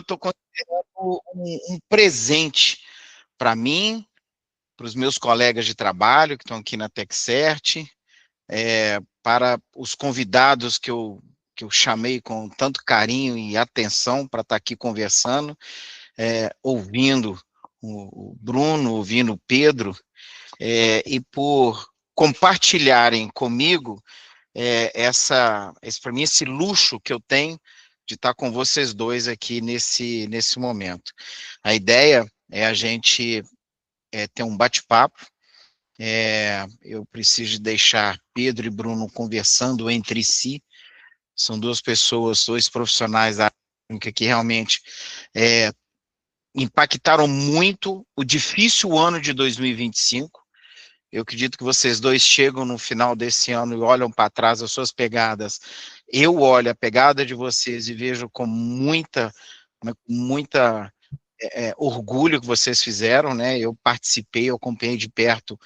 estou considerando um presente para mim, para os meus colegas de trabalho que estão aqui na TechCert, para os convidados que eu chamei com tanto carinho e atenção para estar aqui conversando, ouvindo o Bruno, ouvindo o Pedro, e por compartilharem comigo para mim, esse luxo que eu tenho de estar com vocês dois aqui nesse momento. A ideia é a gente ter um bate-papo. Eu preciso deixar Pedro e Bruno conversando entre si. São duas pessoas, dois profissionais da técnica que realmente impactaram muito o difícil ano de 2025. Eu acredito que vocês dois chegam no final desse ano e olham para trás as suas pegadas. Eu olho a pegada de vocês e vejo com muita orgulho que vocês fizeram, né? Eu participei, eu acompanhei de perto,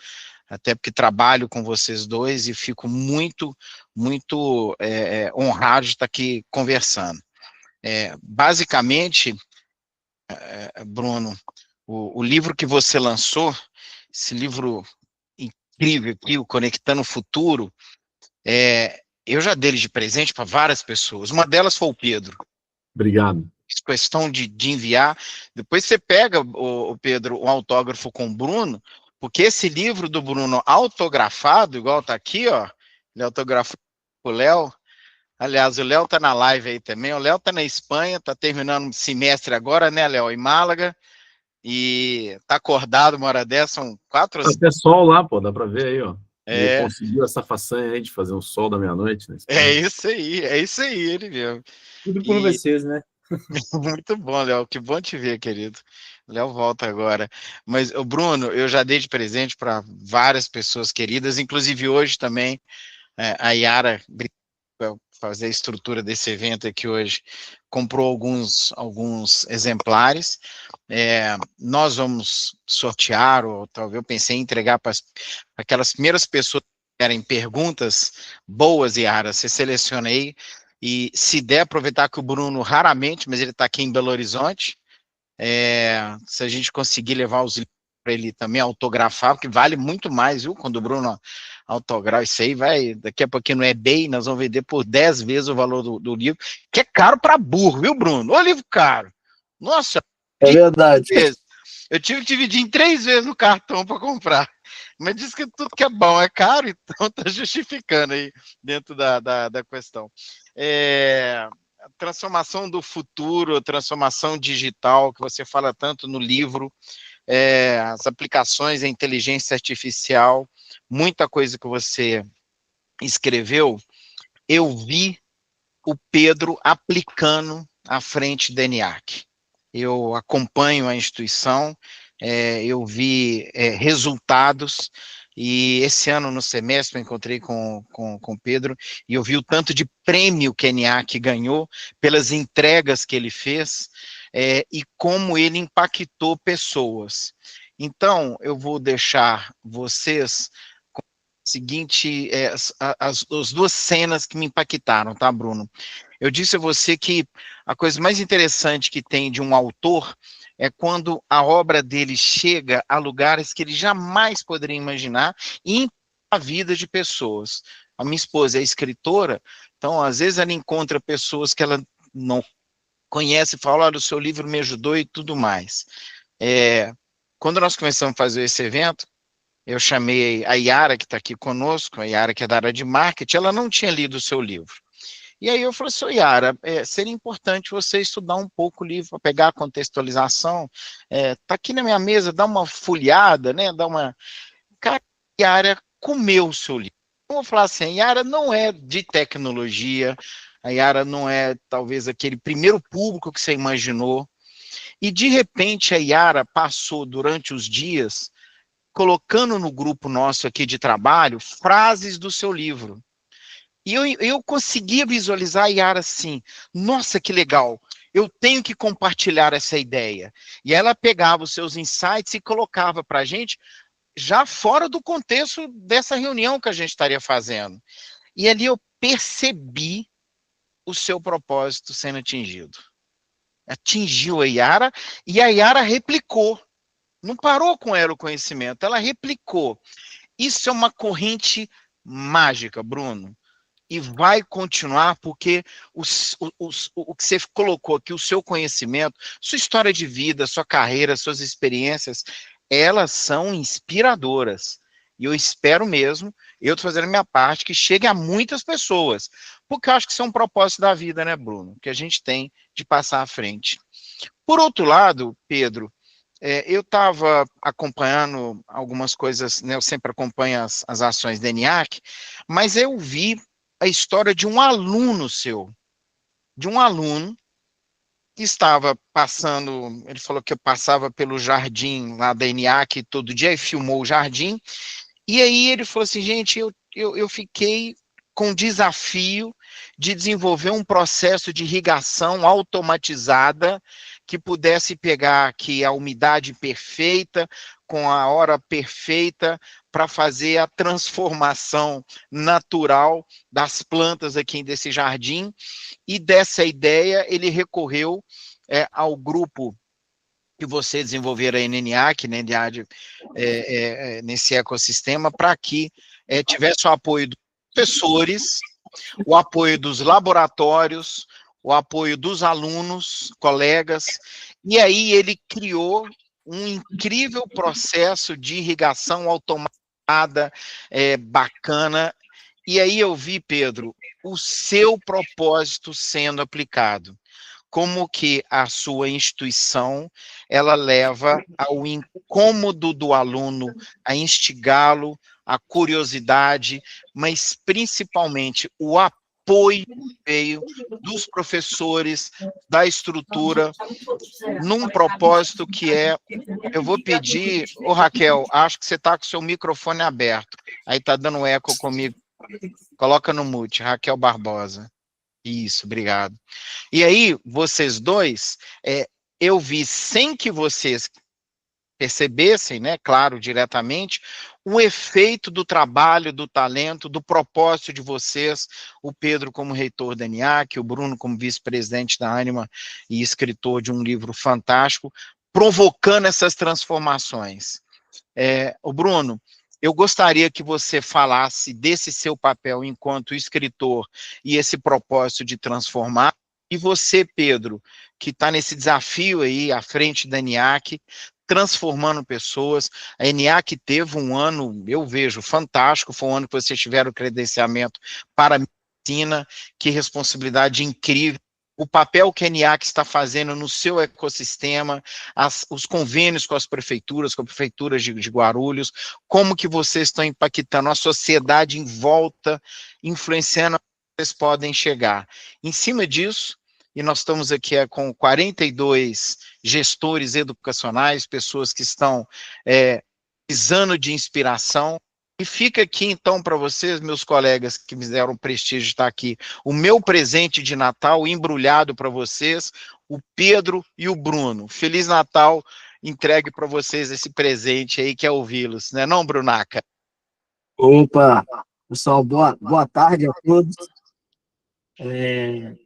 até porque trabalho com vocês dois e fico muito honrado de estar aqui conversando. Basicamente, Bruno, o livro que você lançou, esse livro incrível aqui, o Conectando o Futuro, eu já dei ele de presente para várias pessoas. Uma delas foi o Pedro. Obrigado. Fiz questão de enviar. Depois você pega, o Pedro, um autógrafo com o Bruno, porque esse livro do Bruno autografado, igual tá aqui, ó, ele autografou o Léo. Aliás, o Léo tá na live aí também. O Léo tá na Espanha, tá terminando o semestre agora, né, Léo, em Málaga. E tá acordado uma hora dessa, são 4 ou 5. Até sol lá, pô, dá pra ver aí, ó. Ele conseguiu essa façanha aí de fazer um sol da meia-noite, né? É isso aí, ele mesmo. Tudo por vocês, né? Muito bom, Léo, que bom te ver, querido. Léo volta agora. Mas, o Bruno, eu já dei de presente para várias pessoas queridas, inclusive hoje também, a Yara, para fazer a estrutura desse evento aqui hoje, comprou alguns exemplares. Nós vamos sortear, ou talvez eu pensei em entregar para aquelas primeiras pessoas que querem perguntas boas, Yara, você seleciona aí, e se der, aproveitar que o Bruno raramente, mas ele está aqui em Belo Horizonte, se a gente conseguir levar os livros para ele também autografar, porque vale muito mais, viu, quando o Bruno autografa, isso aí vai, daqui a pouquinho no eBay, nós vamos vender por 10 vezes o valor do livro, que é caro para burro, viu, Bruno? Ô, livro caro! Nossa! É verdade. Eu tive que dividir em 3 vezes no cartão para comprar. Mas diz que tudo que é bom é caro, então está justificando aí dentro da questão. A transformação do futuro, a transformação digital, que você fala tanto no livro, as aplicações da inteligência artificial, muita coisa que você escreveu, eu vi o Pedro aplicando à frente da ENIAC. Eu acompanho a instituição, eu vi resultados, e esse ano no semestre eu encontrei com o Pedro, e eu vi o tanto de prêmio que a ENIAC ganhou, pelas entregas que ele fez, e como ele impactou pessoas. Então, eu vou deixar vocês com o seguinte, as 2 cenas que me impactaram, tá, Bruno? Eu disse a você que a coisa mais interessante que tem de um autor é quando a obra dele chega a lugares que ele jamais poderia imaginar e impacta a vida de pessoas. A minha esposa é escritora, então às vezes ela encontra pessoas que ela não conhece e fala, olha, o seu livro me ajudou e tudo mais. Quando nós começamos a fazer esse evento, eu chamei a Yara, que está aqui conosco, a Yara que é da área de marketing, ela não tinha lido o seu livro. E aí eu falei assim, Yara, seria importante você estudar um pouco o livro, para pegar a contextualização, tá aqui na minha mesa, dá uma folheada, né, Cara, a Yara comeu o seu livro. Eu vou falar assim, a Yara não é de tecnologia, a Yara não é, talvez, aquele primeiro público que você imaginou, e de repente a Yara passou durante os dias, colocando no grupo nosso aqui de trabalho, frases do seu livro. E eu conseguia visualizar a Yara assim, nossa, que legal, eu tenho que compartilhar essa ideia. E ela pegava os seus insights e colocava para a gente, já fora do contexto dessa reunião que a gente estaria fazendo. E ali eu percebi o seu propósito sendo atingido. atingiu a Yara, e a Yara replicou. Não parou com ela o conhecimento, ela replicou. Isso é uma corrente mágica, Bruno, e vai continuar porque o que você colocou aqui, o seu conhecimento, sua história de vida, sua carreira, suas experiências, elas são inspiradoras. E eu espero mesmo, eu estou fazendo a minha parte, que chegue a muitas pessoas, porque eu acho que isso é um propósito da vida, né, Bruno? Que a gente tem de passar à frente. Por outro lado, Pedro, eu estava acompanhando algumas coisas, né, eu sempre acompanho as ações da ENIAC, mas eu vi a história de um aluno seu, de um aluno que estava passando, ele falou que passava pelo jardim lá da ENIAC todo dia e filmou o jardim, e aí ele falou assim, gente, eu fiquei com o desafio de desenvolver um processo de irrigação automatizada que pudesse pegar aqui a umidade perfeita, com a hora perfeita, para fazer a transformação natural das plantas aqui desse jardim, e dessa ideia ele recorreu ao grupo que você desenvolveram aí na ENIAC, né, nesse ecossistema, para que tivesse o apoio dos professores, o apoio dos laboratórios, o apoio dos alunos, colegas, e aí ele criou um incrível processo de irrigação automatizada, bacana, e aí eu vi, Pedro, o seu propósito sendo aplicado. Como que a sua instituição, ela leva ao incômodo do aluno, a instigá-lo, a curiosidade, mas principalmente o apoio veio dos professores, da estrutura, num propósito que eu vou pedir, Raquel, acho que você está com o seu microfone aberto, aí está dando eco comigo, coloca no mute, Raquel Barbosa. Isso, obrigado. E aí, vocês dois, eu vi, sem que vocês percebessem, né, claro, diretamente, o efeito do trabalho, do talento, do propósito de vocês, o Pedro como reitor da ENIAC, o Bruno como vice-presidente da Ânima e escritor de um livro fantástico, provocando essas transformações. O Bruno, eu gostaria que você falasse desse seu papel enquanto escritor e esse propósito de transformar, e você, Pedro, que está nesse desafio aí à frente da ENIAC, transformando pessoas. A ENIAC teve um ano, eu vejo, fantástico, foi um ano que vocês tiveram credenciamento para a medicina, que responsabilidade incrível. O papel que a ENIAC está fazendo no seu ecossistema, os convênios com as prefeituras de Guarulhos, como que vocês estão impactando a sociedade em volta, influenciando onde vocês podem chegar. Em cima disso, e nós estamos aqui com 42 gestores educacionais, pessoas que estão precisando de inspiração. E fica aqui, então, para vocês, meus colegas que me deram o prestígio de estar aqui, o meu presente de Natal embrulhado para vocês, o Pedro e o Bruno. Feliz Natal, entregue para vocês esse presente aí, que é ouvi-los, né não, Brunaca? Opa, pessoal, boa tarde a todos.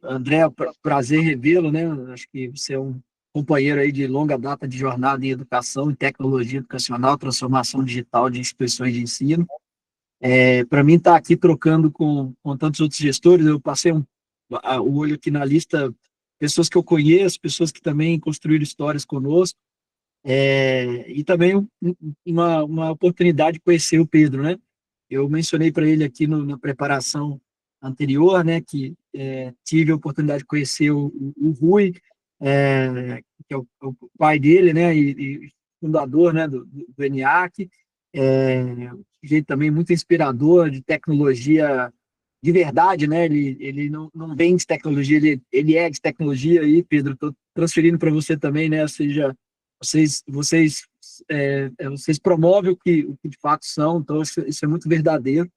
André, prazer revê-lo, né? Acho que você é um companheiro aí de longa data de jornada em educação e tecnologia educacional, transformação digital de instituições de ensino. Para mim, estar aqui trocando com tantos outros gestores, eu passei o olho aqui na lista, pessoas que eu conheço, pessoas que também construíram histórias conosco, e também uma oportunidade de conhecer o Pedro, né? Eu mencionei para ele aqui na preparação anterior, né, que tive a oportunidade de conhecer o Rui, que é o pai dele, né, e fundador, né, do ENIAC, jeito também muito inspirador, de tecnologia de verdade, né, ele não vem de tecnologia, ele é de tecnologia, aí, Pedro, estou transferindo para você também, né, ou seja, vocês promovem o que de fato são, então isso é muito verdadeiro.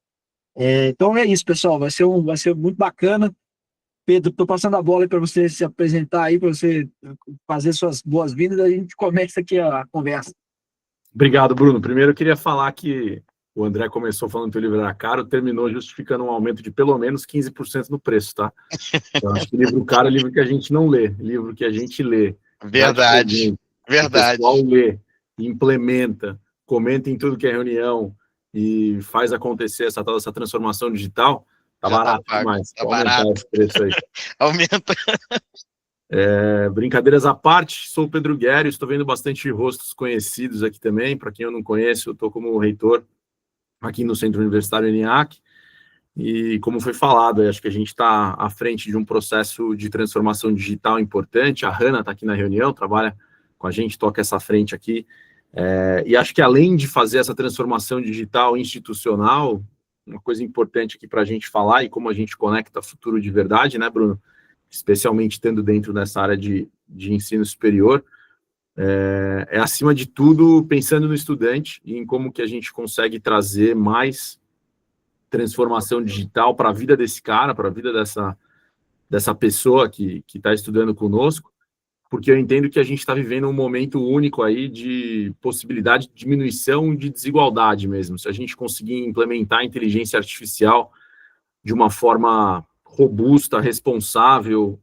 Então é isso, pessoal, vai ser muito bacana. Pedro, estou passando a bola aí para você se apresentar aí, para você fazer suas boas-vindas, a gente começa aqui a conversa. Obrigado, Bruno. Primeiro eu queria falar que o André começou falando que o livro era caro, terminou justificando um aumento de pelo menos 15% no preço, tá? Então, acho que livro caro é livro que a gente não lê, livro que a gente lê. Verdade, verdade. O pessoal lê, implementa, comenta em tudo que é reunião e faz acontecer essa transformação digital, tá Já barato pago, demais. tá barato. Esse preço aí. Aumenta. Brincadeiras à parte, sou o Pedro Guerra, estou vendo bastante rostos conhecidos aqui também. Para quem eu não conheço, eu estou como reitor aqui no Centro Universitário ENIAC, e como foi falado, acho que a gente está à frente de um processo de transformação digital importante. A Hanna está aqui na reunião, trabalha com a gente, toca essa frente aqui, e acho que além de fazer essa transformação digital institucional, uma coisa importante aqui para a gente falar, e como a gente conecta futuro de verdade, né, Bruno? Especialmente estando dentro dessa área de ensino superior, acima de tudo, pensando no estudante e em como que a gente consegue trazer mais transformação digital para a vida desse cara, para a vida dessa pessoa que está estudando conosco, porque eu entendo que a gente está vivendo um momento único aí de possibilidade de diminuição de desigualdade mesmo. Se a gente conseguir implementar a inteligência artificial de uma forma robusta, responsável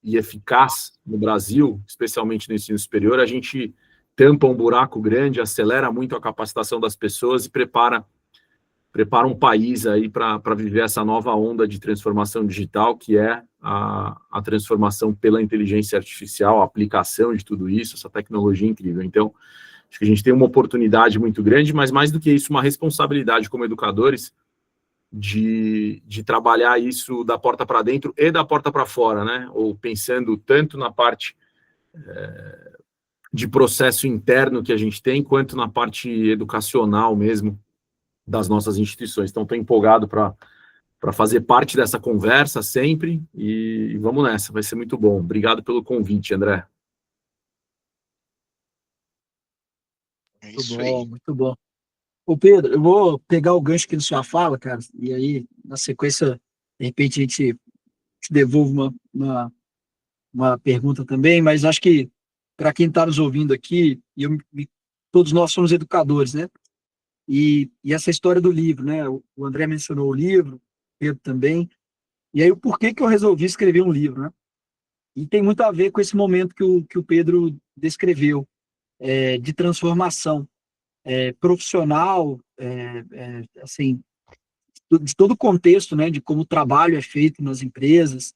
e eficaz no Brasil, especialmente no ensino superior, a gente tampa um buraco grande, acelera muito a capacitação das pessoas e prepara um país aí para viver essa nova onda de transformação digital, que é a transformação pela inteligência artificial, a aplicação de tudo isso, essa tecnologia incrível. Então, acho que a gente tem uma oportunidade muito grande, mas mais do que isso, uma responsabilidade como educadores de trabalhar isso da porta para dentro e da porta para fora, né? Ou pensando tanto na parte de processo interno que a gente tem, quanto na parte educacional mesmo das nossas instituições. Então, estou empolgado para fazer parte dessa conversa sempre e vamos nessa, vai ser muito bom. Obrigado pelo convite, André. Muito bom, muito bom. Ô, Pedro, eu vou pegar o gancho aqui na sua fala, cara, e aí, na sequência, de repente, a gente te devolve uma pergunta também, mas acho que, para quem está nos ouvindo aqui, todos nós somos educadores, né? E essa história do livro, né? O André mencionou o livro, o Pedro também, e aí o porquê que eu resolvi escrever um livro, né? E tem muito a ver com esse momento que o Pedro descreveu, de transformação profissional, assim, de todo o contexto, né, de como o trabalho é feito nas empresas,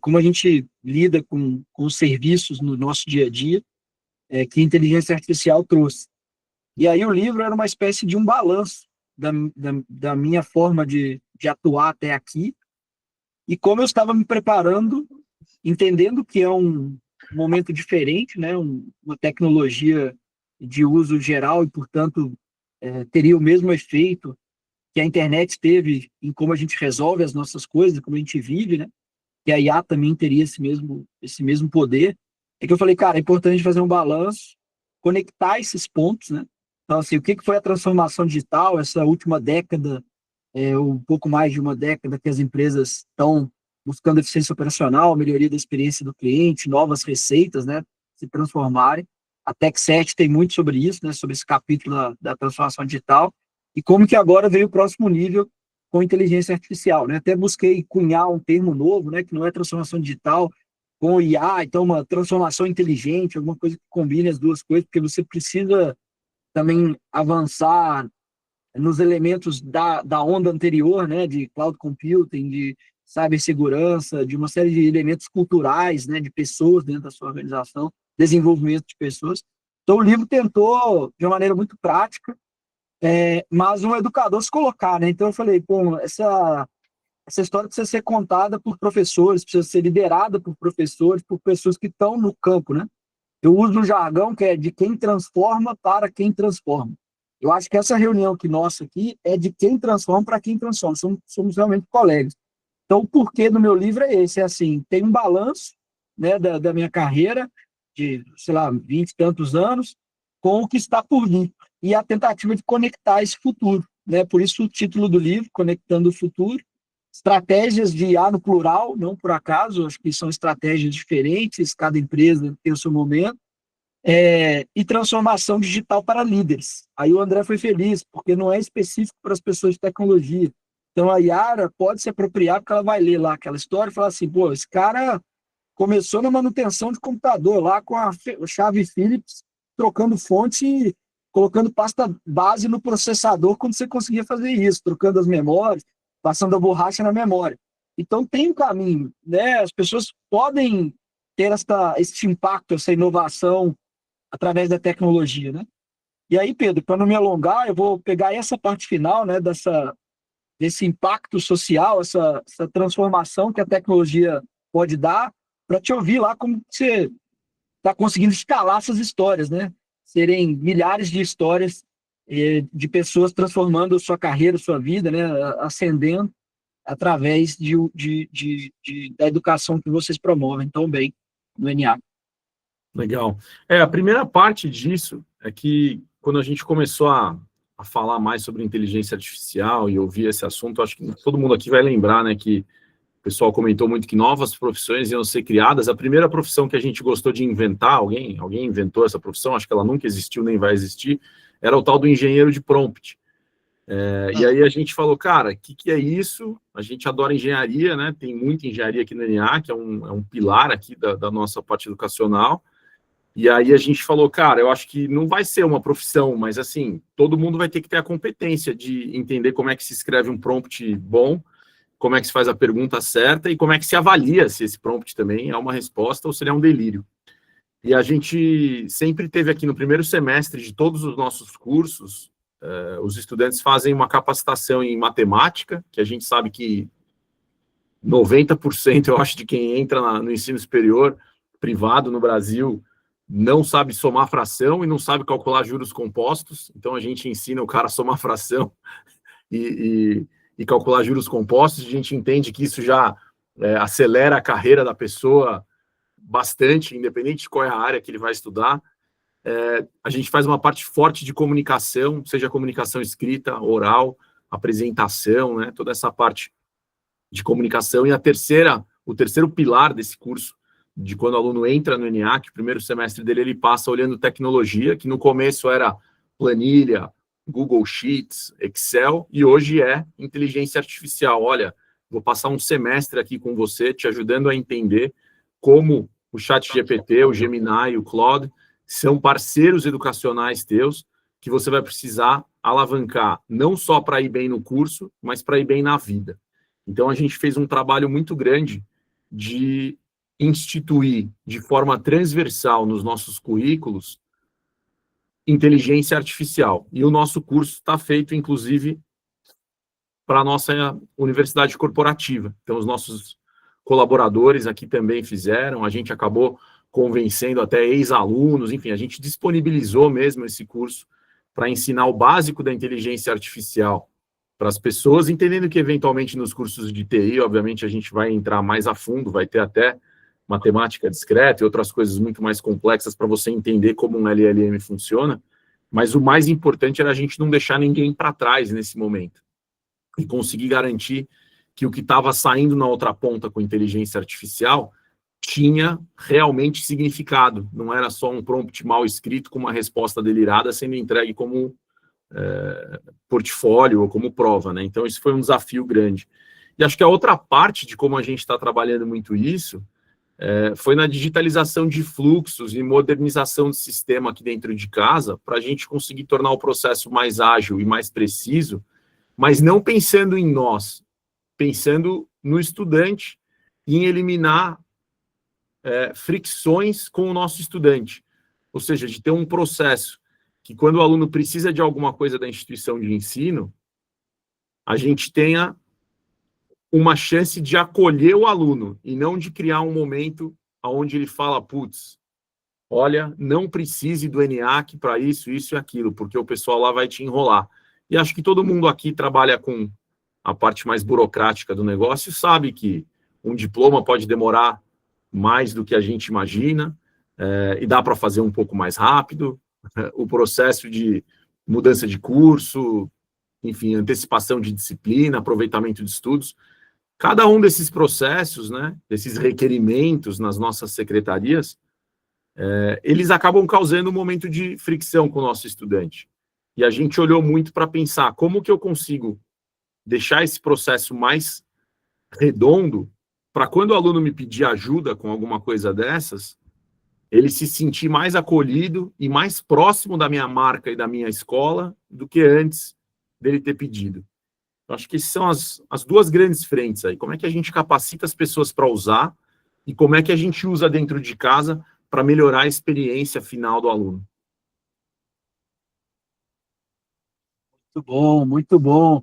como a gente lida com os serviços no nosso dia a dia, que a inteligência artificial trouxe. E aí o livro era uma espécie de um balanço da minha forma de atuar até aqui, e como eu estava me preparando, entendendo que é um momento diferente, né, uma tecnologia de uso geral e, portanto, teria o mesmo efeito que a internet teve em como a gente resolve as nossas coisas, como a gente vive, né? Que a IA também teria esse mesmo poder. É que eu falei, cara, é importante fazer um balanço, conectar esses pontos, né? Então, assim, o que foi a transformação digital, essa última década, um pouco mais de uma década que as empresas estão buscando eficiência operacional, melhoria da experiência do cliente, novas receitas, né? Se transformarem. A Tech7 tem muito sobre isso, né? Sobre esse capítulo da transformação digital. E como que agora veio o próximo nível com inteligência artificial, né? Até busquei cunhar um termo novo, né? Que não é transformação digital, com IA, então uma transformação inteligente, alguma coisa que combine as duas coisas, porque você precisa também avançar nos elementos da onda anterior, né? De cloud computing, de cibersegurança, de uma série de elementos culturais, né? De pessoas dentro da sua organização, desenvolvimento de pessoas. Então o livro tentou, de uma maneira muito prática, mas um educador se colocar, né? Então eu falei, pô, essa história precisa ser contada por professores, precisa ser liderada por professores, por pessoas que estão no campo, né? Eu uso um jargão que é de quem transforma para quem transforma. Eu acho que essa reunião que nossa aqui é de quem transforma para quem transforma. Somos realmente colegas. Então, o porquê do meu livro é esse, assim, tem um balanço, né, da minha carreira, de, sei lá, 20 e tantos anos, com o que está por vir, e a tentativa de conectar esse futuro, né? Por isso o título do livro, Conectando o Futuro, estratégias de IA no plural, não por acaso, acho que são estratégias diferentes, cada empresa tem o seu momento, e transformação digital para líderes. Aí o André foi feliz, porque não é específico para as pessoas de tecnologia. Então a Yara pode se apropriar, porque ela vai ler lá aquela história e falar assim, pô, esse cara começou na manutenção de computador, lá com a chave Philips, trocando fonte e colocando pasta base no processador quando você conseguia fazer isso, trocando as memórias, passando a borracha na memória. Então tem um caminho, né? As pessoas podem ter esse impacto, essa inovação através da tecnologia, né? E aí, Pedro, para não me alongar, eu vou pegar essa parte final, né, desse impacto social, essa transformação que a tecnologia pode dar, para te ouvir lá como você está conseguindo escalar essas histórias, né? Serem milhares de histórias de pessoas transformando sua carreira, sua vida, né? Ascendendo através da educação que vocês promovem tão bem no NA. Legal. A primeira parte disso é que quando a gente começou a falar mais sobre inteligência artificial e ouvir esse assunto, acho que todo mundo aqui vai lembrar, né, que o pessoal comentou muito que novas profissões iam ser criadas. A primeira profissão que a gente gostou de inventar, alguém inventou essa profissão, acho que ela nunca existiu nem vai existir, era o tal do engenheiro de prompt. E aí a gente falou, cara, o que é isso? A gente adora engenharia, né? Tem muita engenharia aqui no NA, que é um pilar aqui da nossa parte educacional. E aí a gente falou, cara, eu acho que não vai ser uma profissão, mas assim, todo mundo vai ter que ter a competência de entender como é que se escreve um prompt bom, como é que se faz a pergunta certa e como é que se avalia se esse prompt também é uma resposta ou se ele é um delírio. E a gente sempre teve aqui no primeiro semestre de todos os nossos cursos, os estudantes fazem uma capacitação em matemática, que a gente sabe que 90%, eu acho, de quem entra no ensino superior privado no Brasil não sabe somar fração e não sabe calcular juros compostos. Então a gente ensina o cara a somar fração e calcular juros compostos. A gente entende que isso já acelera a carreira da pessoa bastante, independente de qual é a área que ele vai estudar. A gente faz uma parte forte de comunicação, seja comunicação escrita, oral, apresentação, né? Toda essa parte de comunicação. E o terceiro pilar desse curso, de quando o aluno entra no ENIAC, o primeiro semestre dele, ele passa olhando tecnologia, que no começo era planilha, Google Sheets, Excel, e hoje é inteligência artificial. Olha, vou passar um semestre aqui com você, te ajudando a entender como o ChatGPT, o Gemini, o Claude, são parceiros educacionais teus, que você vai precisar alavancar, não só para ir bem no curso, mas para ir bem na vida. Então, a gente fez um trabalho muito grande de instituir de forma transversal nos nossos currículos inteligência artificial. E o nosso curso está feito, inclusive, para a nossa universidade corporativa. Então, os nossos colaboradores aqui também fizeram, a gente acabou convencendo até ex-alunos, enfim, a gente disponibilizou mesmo esse curso para ensinar o básico da inteligência artificial para as pessoas, entendendo que, eventualmente, nos cursos de TI, obviamente, a gente vai entrar mais a fundo, vai ter até matemática discreta e outras coisas muito mais complexas para você entender como um LLM funciona, mas o mais importante era a gente não deixar ninguém para trás nesse momento e conseguir garantir que o que estava saindo na outra ponta com inteligência artificial tinha realmente significado, não era só um prompt mal escrito com uma resposta delirada sendo entregue como portfólio ou como prova, né? Então, isso foi um desafio grande. E acho que a outra parte de como a gente está trabalhando muito isso foi na digitalização de fluxos e modernização do sistema aqui dentro de casa, para a gente conseguir tornar o processo mais ágil e mais preciso, mas não pensando em nós, pensando no estudante e em eliminar fricções com o nosso estudante. Ou seja, de ter um processo que, quando o aluno precisa de alguma coisa da instituição de ensino, a gente tenha uma chance de acolher o aluno e não de criar um momento onde ele fala, putz, olha, não precise do ENIAC para isso, isso e aquilo, porque o pessoal lá vai te enrolar. E acho que todo mundo aqui trabalha com a parte mais burocrática do negócio, sabe que um diploma pode demorar mais do que a gente imagina, e dá para fazer um pouco mais rápido. O processo de mudança de curso, enfim, antecipação de disciplina, aproveitamento de estudos, cada um desses processos, né, desses requerimentos nas nossas secretarias, eles acabam causando um momento de fricção com o nosso estudante. E a gente olhou muito para pensar como que eu consigo deixar esse processo mais redondo para quando o aluno me pedir ajuda com alguma coisa dessas, ele se sentir mais acolhido e mais próximo da minha marca e da minha escola do que antes dele ter pedido. Eu acho que essas são as duas grandes frentes aí. Como é que a gente capacita as pessoas para usar e como é que a gente usa dentro de casa para melhorar a experiência final do aluno. Muito bom, muito bom.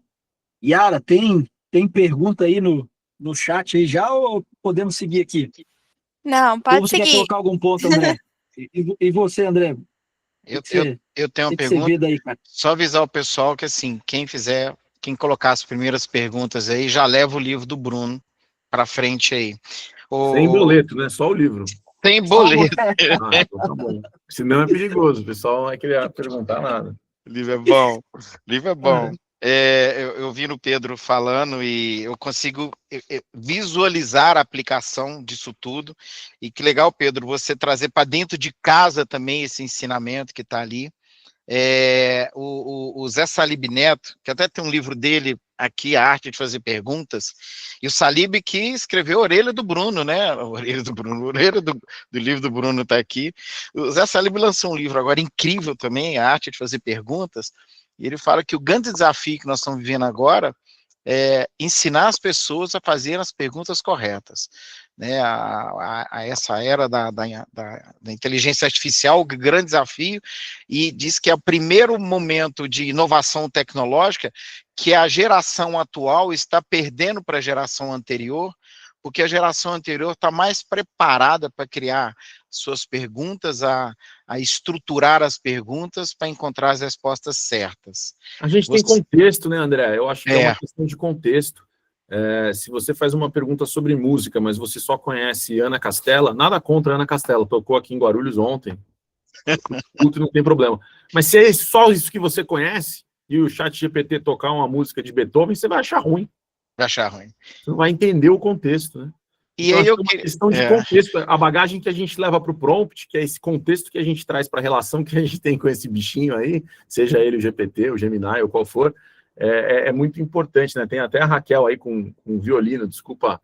Yara, tem pergunta aí no chat aí já ou podemos seguir aqui? Não, Ou pode você quer seguir. colocar algum ponto, André? E você, André? Eu Você, tenho uma que você pergunta. vê daí, cara? Só avisar o pessoal que, assim, quem colocar as primeiras perguntas aí, já leva o livro do Bruno para frente aí. Sem boleto, né? Só o livro. Sem boleto. Então tá bom. Senão é perigoso, o pessoal não vai querer perguntar nada. O livro é bom. O livro é bom. Eu vi no Pedro falando e eu consigo visualizar a aplicação disso tudo. E que legal, Pedro, você trazer para dentro de casa também esse ensinamento que está ali. O Zé Salib Neto, que até tem um livro dele aqui, A Arte de Fazer Perguntas, e o Salib que escreveu a Orelha do Bruno, né? A Orelha do livro do Bruno está aqui. O Zé Salib lançou um livro agora incrível também, A Arte de Fazer Perguntas, e ele fala que o grande desafio que nós estamos vivendo agora é ensinar as pessoas a fazerem as perguntas corretas. Né, a essa era da inteligência artificial, o grande desafio, e diz que é o primeiro momento de inovação tecnológica que a geração atual está perdendo para a geração anterior, porque a geração anterior está mais preparada para criar suas perguntas, a estruturar as perguntas para encontrar as respostas certas. A gente tem contexto, né, André? Eu acho que é uma questão de contexto. Se você faz uma pergunta sobre música, mas você só conhece Ana Castela, nada contra Ana Castela, tocou aqui em Guarulhos ontem, não tem problema. Mas se é só isso que você conhece, e o ChatGPT tocar uma música de Beethoven, você vai achar ruim. Vai achar ruim. Você não vai entender o contexto, né? E então, aí é uma questão de contexto, a bagagem que a gente leva para o prompt, que é esse contexto que a gente traz para a relação que a gente tem com esse bichinho aí, seja ele o GPT, o Gemini ou qual for, é muito importante, né? Tem até a Raquel aí com violino, desculpa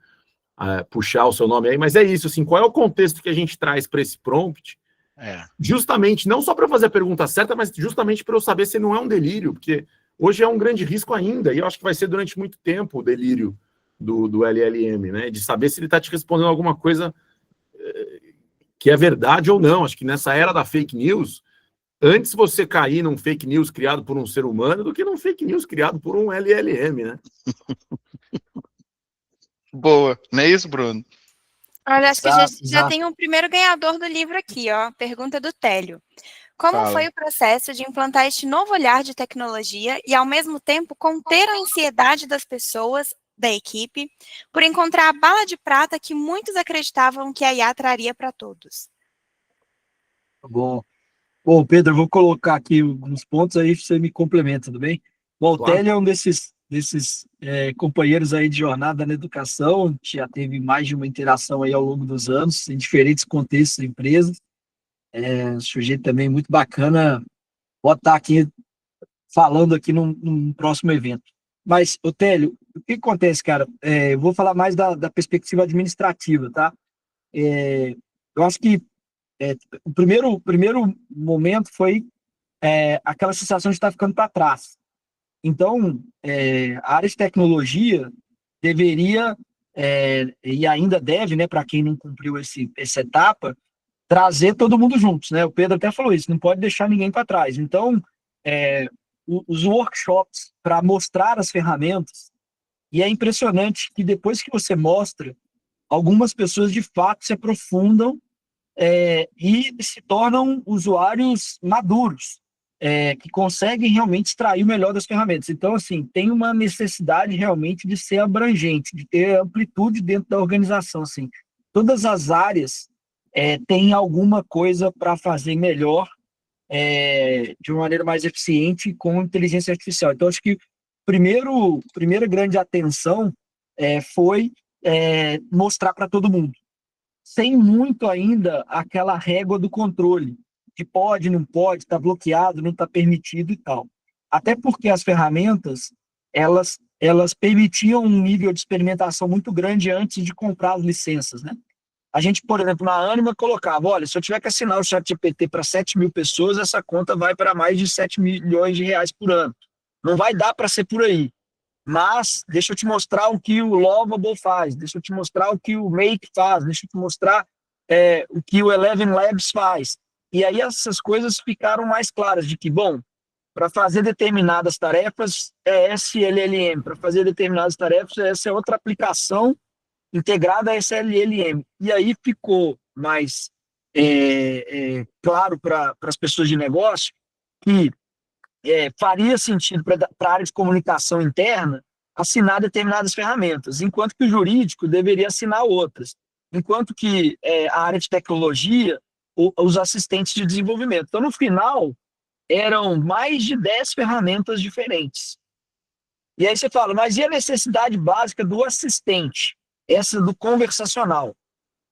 puxar o seu nome aí, mas é isso, assim, qual é o contexto que a gente traz para esse prompt? Justamente, não só para fazer a pergunta certa, mas justamente para eu saber se não é um delírio, porque hoje é um grande risco ainda, e eu acho que vai ser durante muito tempo o delírio do LLM, né? De saber se ele está te respondendo alguma coisa que é verdade ou não. Acho que nessa era da fake news, antes você cair num fake news criado por um ser humano do que num fake news criado por um LLM, né? Boa, não é isso, Bruno? Olha, acho que já tem um primeiro ganhador do livro aqui, ó. Pergunta do Télio. Como foi o processo de implantar este novo olhar de tecnologia e, ao mesmo tempo, conter a ansiedade das pessoas, da equipe, por encontrar a bala de prata que muitos acreditavam que a IA traria para todos? Bom, Pedro, eu vou colocar aqui uns pontos aí, você me complementa, tudo bem? Bom, o Télio é um desses companheiros aí de jornada na educação, já teve mais de uma interação aí ao longo dos anos, em diferentes contextos da empresa. Um sujeito também muito bacana, pode estar aqui falando aqui num próximo evento. Mas, Télio, o que acontece, cara? Eu vou falar mais da perspectiva administrativa, tá? Eu acho que o primeiro momento foi aquela sensação de estar ficando para trás. Então, a área de tecnologia deveria, e ainda deve, né, para quem não cumpriu essa etapa, trazer todo mundo juntos, né? O Pedro até falou isso, não pode deixar ninguém para trás. Então, os workshops para mostrar as ferramentas, e é impressionante que depois que você mostra, algumas pessoas de fato se aprofundam e se tornam usuários maduros, que conseguem realmente extrair o melhor das ferramentas. Então, assim, tem uma necessidade realmente de ser abrangente, de ter amplitude dentro da organização. Assim. Todas as áreas têm alguma coisa para fazer melhor, de uma maneira mais eficiente com inteligência artificial. Então, acho que primeira grande atenção foi mostrar para todo mundo. sem muito ainda aquela régua do controle, de pode, não pode, está bloqueado, não está permitido e tal. Até porque as ferramentas, elas permitiam um nível de experimentação muito grande antes de comprar as licenças, né? A gente, por exemplo, na Anima colocava, olha, se eu tiver que assinar o ChatGPT para 7 mil pessoas, essa conta vai para mais de 7 milhões de reais por ano. Não vai dar para ser por aí. Mas deixa eu te mostrar o que o Lovable faz, deixa eu te mostrar o que o Make faz, deixa eu te mostrar o que o Eleven Labs faz. E aí essas coisas ficaram mais claras de que, bom, para fazer determinadas tarefas é SLLM, para fazer determinadas tarefas essa é outra aplicação integrada a SLLM. E aí ficou mais claro para as pessoas de negócio que faria sentido para a área de comunicação interna assinar determinadas ferramentas, enquanto que o jurídico deveria assinar outras, enquanto que a área de tecnologia, os assistentes de desenvolvimento. Então, no final, eram mais de 10 ferramentas diferentes. E aí você fala, mas e a necessidade básica do assistente? Essa do conversacional.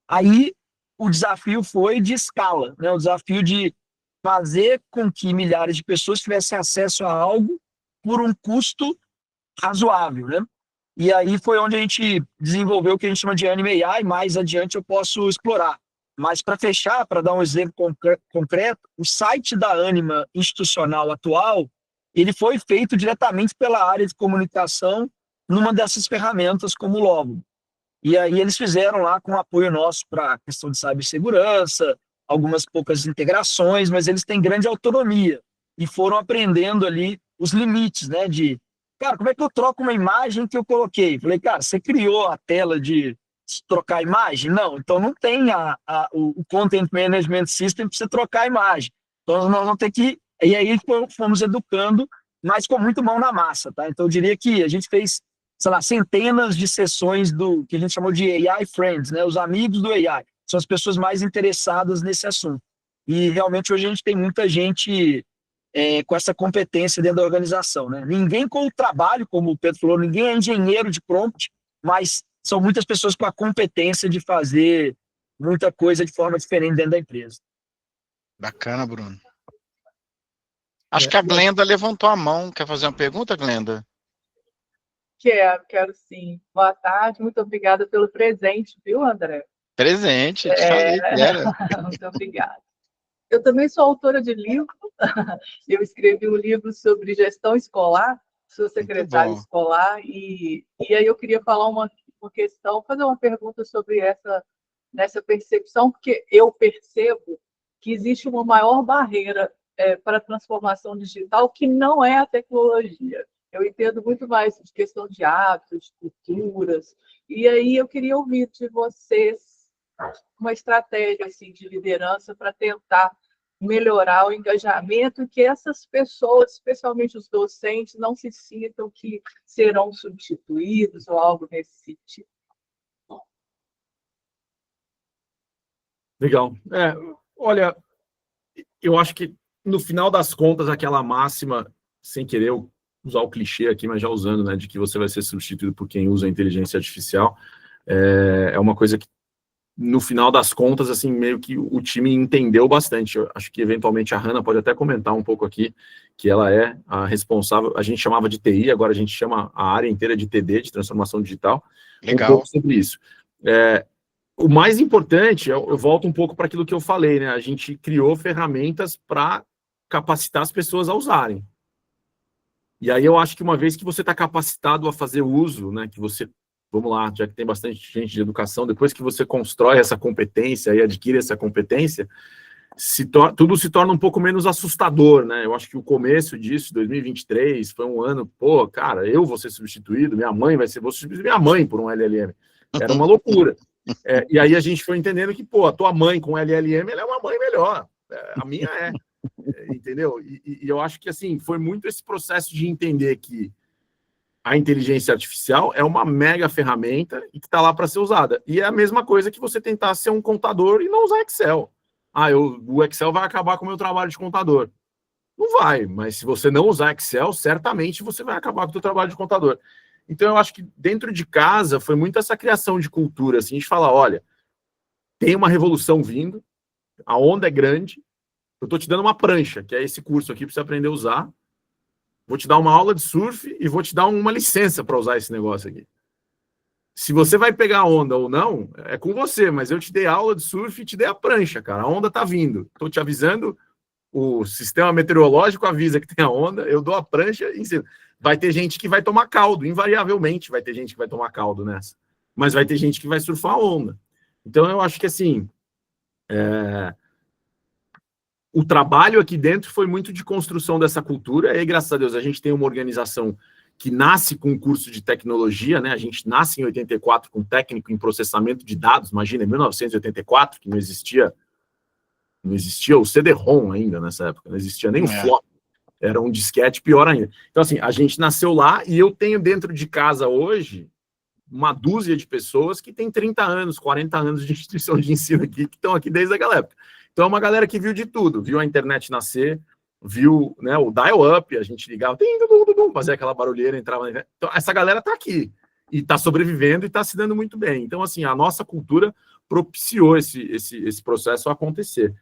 Aí o desafio foi de escala, né? O desafio de fazer com que milhares de pessoas tivessem acesso a algo por um custo razoável, né? E aí foi onde a gente desenvolveu o que a gente chama de Anime AI, mais adiante eu posso explorar. Mas para fechar, para dar um exemplo concreto, o site da Anima institucional atual, ele foi feito diretamente pela área de comunicação numa dessas ferramentas como o Logo. E aí eles fizeram lá com apoio nosso para a questão de cibersegurança, algumas poucas integrações, mas eles têm grande autonomia e foram aprendendo ali os limites, né? De, cara, como é que eu troco uma imagem que eu coloquei? Falei, cara, você criou a tela de trocar imagem? Não, então não tem o Content Management System para você trocar a imagem. Então nós vamos ter que... E aí fomos educando, mas com muito mão na massa, tá? Então eu diria que a gente fez, sei lá, centenas de sessões do que a gente chamou de AI Friends, né? Os amigos do AI. São as pessoas mais interessadas nesse assunto. E realmente hoje a gente tem muita gente com essa competência dentro da organização, né? Ninguém com o trabalho, como o Pedro falou, ninguém é engenheiro de prompt, mas são muitas pessoas com a competência de fazer muita coisa de forma diferente dentro da empresa. Bacana, Bruno. Acho que a Glenda levantou a mão. Quer fazer uma pergunta, Glenda? Quero sim. Boa tarde, muito obrigada pelo presente, viu, André? Presente, eu te falei que era. Muito obrigada. Eu também sou autora de livro. Eu escrevi um livro sobre gestão escolar, sou secretária escolar, e aí eu queria falar uma questão, fazer uma pergunta sobre nessa percepção, porque eu percebo que existe uma maior barreira para a transformação digital que não é a tecnologia. Eu entendo muito mais de questão de hábitos, de culturas, e aí eu queria ouvir de vocês uma estratégia assim, de liderança para tentar melhorar o engajamento e que essas pessoas, especialmente os docentes, não se sintam que serão substituídos ou algo nesse sentido. Legal. Olha, eu acho que no final das contas, aquela máxima, sem querer usar o clichê aqui, mas já usando, né, de que você vai ser substituído por quem usa a inteligência artificial, é uma coisa que, no final das contas, assim, meio que o time entendeu bastante. Eu acho que, eventualmente, a Hannah pode até comentar um pouco aqui, que ela é a responsável, a gente chamava de TI, agora a gente chama a área inteira de TD, de transformação digital. Legal. Um pouco sobre isso. O mais importante, eu volto um pouco para aquilo que eu falei, né? A gente criou ferramentas para capacitar as pessoas a usarem. E aí eu acho que uma vez que você está capacitado a fazer uso, né, que você, vamos lá, já que tem bastante gente de educação, depois que você constrói essa competência e adquire essa competência, tudo se torna um pouco menos assustador, né? Eu acho que o começo disso, 2023, foi um ano, pô, cara, eu vou ser substituído, minha mãe vou substituir minha mãe por um LLM. Era uma loucura. E aí a gente foi entendendo que, pô, a tua mãe com LLM, ela é uma mãe melhor. A minha entendeu? E eu acho que, assim, foi muito esse processo de entender que a inteligência artificial é uma mega ferramenta e que está lá para ser usada. E é a mesma coisa que você tentar ser um contador e não usar Excel. O Excel vai acabar com o meu trabalho de contador. Não vai, mas se você não usar Excel, certamente você vai acabar com o seu trabalho de contador. Então, eu acho que dentro de casa foi muito essa criação de cultura, assim, de falar, olha, tem uma revolução vindo, a onda é grande, eu estou te dando uma prancha, que é esse curso aqui para você aprender a usar, vou te dar uma aula de surf e vou te dar uma licença para usar esse negócio aqui. Se você vai pegar a onda ou não, é com você, mas eu te dei aula de surf e te dei a prancha, cara. A onda tá vindo. Estou te avisando, o sistema meteorológico avisa que tem a onda, eu dou a prancha e ensino. Vai ter gente que vai tomar caldo, invariavelmente vai ter gente que vai tomar caldo nessa. Mas vai ter gente que vai surfar a onda. Então eu acho que assim, o trabalho aqui dentro foi muito de construção dessa cultura, e graças a Deus a gente tem uma organização que nasce com um curso de tecnologia, né? A gente nasce em 84 com técnico em processamento de dados, imagina, em 1984, que não existia o CD-ROM ainda nessa época, não existia nem o flop, era um disquete, pior ainda. Então, assim, a gente nasceu lá, e eu tenho dentro de casa hoje uma dúzia de pessoas que tem 30 anos, 40 anos de instituição de ensino aqui, que estão aqui desde aquela época. Então, é uma galera que viu de tudo, viu a internet nascer, viu, né, o dial-up, a gente ligava, fazia aquela barulheira, entrava... Então, essa galera está aqui, e está sobrevivendo, e está se dando muito bem. Então, assim, a nossa cultura propiciou esse processo a acontecer.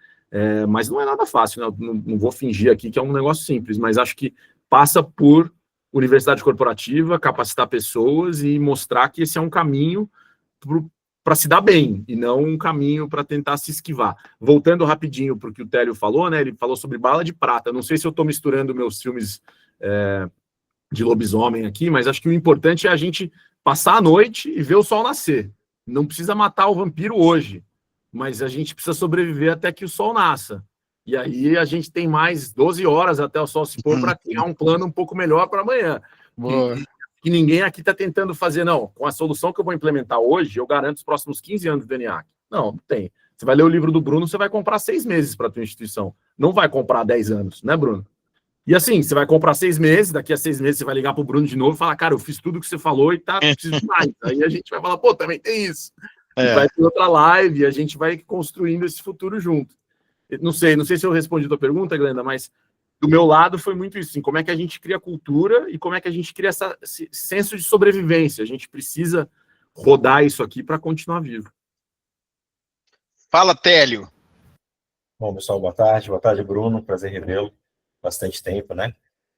Mas não é nada fácil, né? Não vou fingir aqui que é um negócio simples, mas acho que passa por universidade corporativa, capacitar pessoas e mostrar que esse é um caminho para se dar bem, e não um caminho para tentar se esquivar. Voltando rapidinho para o que o Télio falou, né? Ele falou sobre Bala de Prata. Não sei se eu estou misturando meus filmes de lobisomem aqui, mas acho que o importante é a gente passar a noite e ver o sol nascer. Não precisa matar o vampiro hoje, mas a gente precisa sobreviver até que o sol nasça. E aí a gente tem mais 12 horas até o sol se pôr para criar um plano um pouco melhor para amanhã. Que ninguém aqui está tentando fazer, não. Com a solução que eu vou implementar hoje, eu garanto os próximos 15 anos do ENIAC. Não tem. Você vai ler o livro do Bruno, você vai comprar 6 meses para a tua instituição. Não vai comprar 10 anos, né, Bruno? E assim, você vai comprar 6 meses, daqui a 6 meses você vai ligar para o Bruno de novo e falar, cara, eu fiz tudo o que você falou e tá, preciso de mais. Aí a gente vai falar, pô, também tem isso. E vai ter outra live, e a gente vai construindo esse futuro junto. Não sei se eu respondi a tua pergunta, Glenda, mas do meu lado foi muito isso, assim, como é que a gente cria cultura e como é que a gente cria esse senso de sobrevivência. A gente precisa rodar isso aqui para continuar vivo. Fala, Télio. Bom, pessoal, boa tarde, Bruno, prazer revê-lo, bastante tempo, né?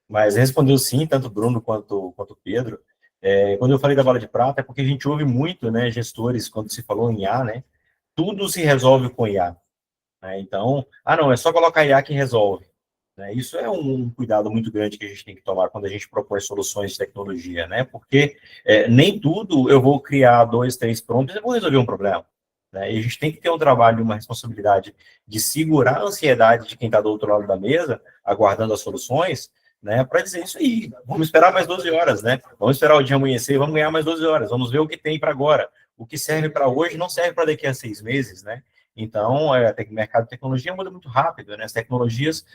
Mas respondeu sim, tanto o Bruno quanto o Pedro. Quando eu falei da bala de prata, é porque a gente ouve muito, né, gestores, quando se falou em IA, né, tudo se resolve com IA. Né? Então, não, é só colocar IA que resolve. Né? Isso é um cuidado muito grande que a gente tem que tomar quando a gente propõe soluções de tecnologia, né? Porque nem tudo eu vou criar 2, 3 prompts e vou resolver um problema. Né? E a gente tem que ter um trabalho, uma responsabilidade de segurar a ansiedade de quem está do outro lado da mesa, aguardando as soluções, né, para dizer isso aí, vamos esperar mais 12 horas, né? Vamos esperar o dia amanhecer, vamos ganhar mais 12 horas, vamos ver o que tem para agora. O que serve para hoje não serve para daqui a 6 meses, né? Então, o mercado de tecnologia muda muito rápido, né? As tecnologias,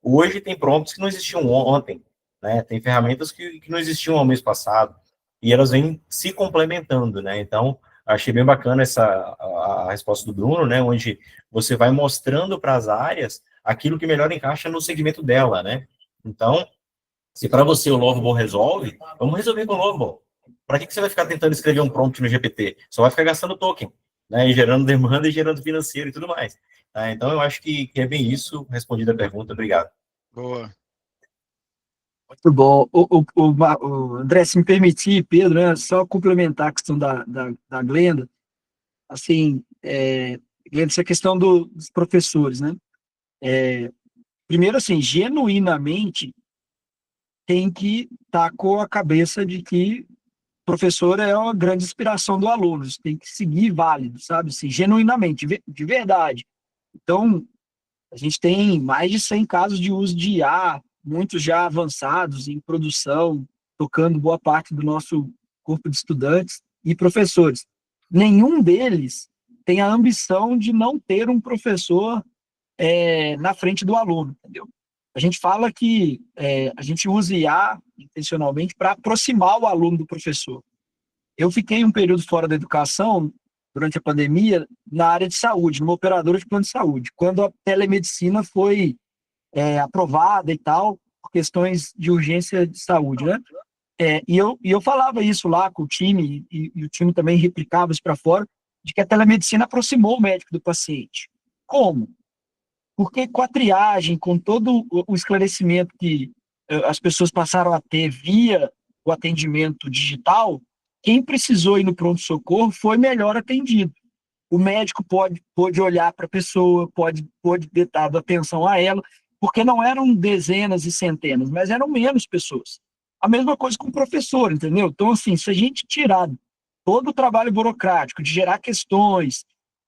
hoje tem prompts que não existiam ontem, né? Tem ferramentas que não existiam ao mês passado, e elas vêm se complementando, né? Então, achei bem bacana a resposta do Bruno, né? Onde você vai mostrando para as áreas aquilo que melhor encaixa no segmento dela, né? Então, se para você o Lovable resolve, vamos resolver com o Lovable. Para que você vai ficar tentando escrever um prompt no GPT? Só vai ficar gastando token, né? E gerando demanda e gerando financeiro e tudo mais. Tá? Então, eu acho que é bem isso. Respondida a pergunta. Obrigado. Boa. Muito bom. O André, se me permitir, Pedro, né, só complementar a questão da Glenda. Assim, Glenda, essa questão dos professores, né? Primeiro, assim, genuinamente tem que estar com a cabeça de que o professor é uma grande inspiração do aluno, isso tem que seguir válido, sabe? Assim, genuinamente, de verdade. Então, a gente tem mais de 100 casos de uso de IA, muitos já avançados em produção, tocando boa parte do nosso corpo de estudantes e professores. Nenhum deles tem a ambição de não ter um professor na frente do aluno, entendeu? A gente fala que a gente usa IA intencionalmente para aproximar o aluno do professor. Eu fiquei um período fora da educação, durante a pandemia, na área de saúde, numa operadora de plano de saúde, quando a telemedicina foi aprovada e tal, por questões de urgência de saúde, né? E eu falava isso lá com o time, e o time também replicava isso para fora, de que a telemedicina aproximou o médico do paciente. Como? Porque com a triagem, com todo o esclarecimento que as pessoas passaram a ter via o atendimento digital, quem precisou ir no pronto-socorro foi melhor atendido. O médico pode olhar para a pessoa, pode ter dado atenção a ela, porque não eram dezenas e centenas, mas eram menos pessoas. A mesma coisa com o professor, entendeu? Então, assim, se a gente tirar todo o trabalho burocrático, de gerar questões,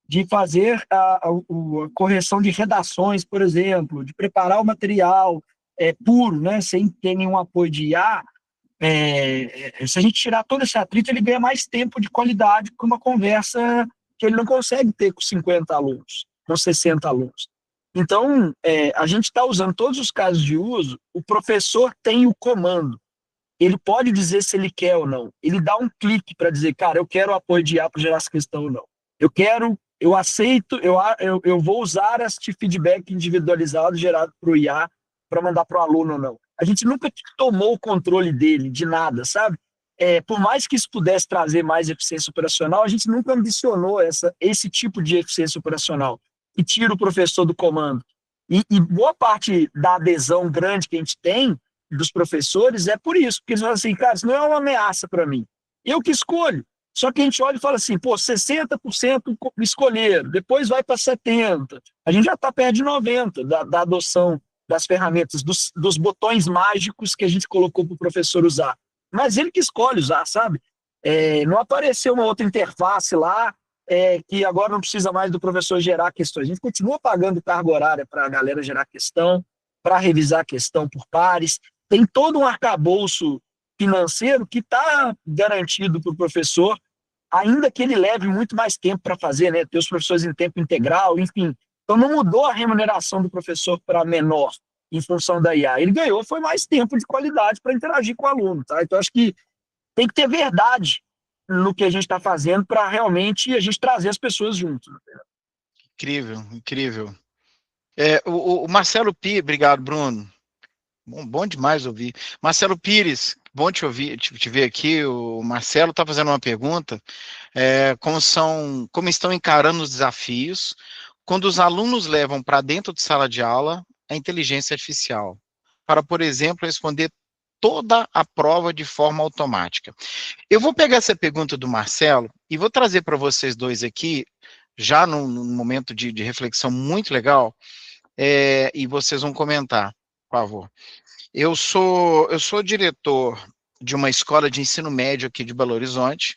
de fazer a correção de redações, por exemplo, de preparar o material puro, né, sem ter nenhum apoio de IA, se a gente tirar todo esse atrito, ele ganha mais tempo de qualidade com uma conversa que ele não consegue ter com 50 alunos, com 60 alunos. Então, a gente está usando todos os casos de uso, o professor tem o comando, ele pode dizer se ele quer ou não, ele dá um clique para dizer, cara, eu quero o apoio de IA para gerar essa questão ou não. Eu aceito, eu vou usar este feedback individualizado gerado para o IA para mandar para o aluno ou não. A gente nunca tomou o controle dele, de nada, sabe? Por mais que isso pudesse trazer mais eficiência operacional, a gente nunca ambicionou esse tipo de eficiência operacional, que tira o professor do comando. E boa parte da adesão grande que a gente tem dos professores é por isso, porque eles falam assim, cara, isso não é uma ameaça para mim. Eu que escolho. Só que a gente olha e fala assim, pô, 60% escolheram, depois vai para 70%. A gente já está perto de 90% da adoção das ferramentas, dos botões mágicos que a gente colocou para o professor usar. Mas ele que escolhe usar, sabe? Não apareceu uma outra interface lá, que agora não precisa mais do professor gerar questões. A gente continua pagando carga horária para a galera gerar questão, para revisar a questão por pares. Tem todo um arcabouço financeiro que está garantido para o professor, ainda que ele leve muito mais tempo para fazer, né? Ter os professores em tempo integral, enfim. Então não mudou a remuneração do professor para menor em função da IA. Ele ganhou, foi mais tempo de qualidade para interagir com o aluno, tá? Então acho que tem que ter verdade no que a gente está fazendo para realmente a gente trazer as pessoas juntos. Incrível, incrível. O Marcelo Pires, obrigado, Bruno. Bom demais ouvir. Marcelo Pires, bom te ouvir, te ver aqui. O Marcelo está fazendo uma pergunta: como estão encarando os desafios quando os alunos levam para dentro de sala de aula a inteligência artificial, para, por exemplo, responder toda a prova de forma automática. Eu vou pegar essa pergunta do Marcelo e vou trazer para vocês dois aqui, já num momento de reflexão muito legal, e vocês vão comentar, por favor. Eu sou diretor de uma escola de ensino médio aqui de Belo Horizonte,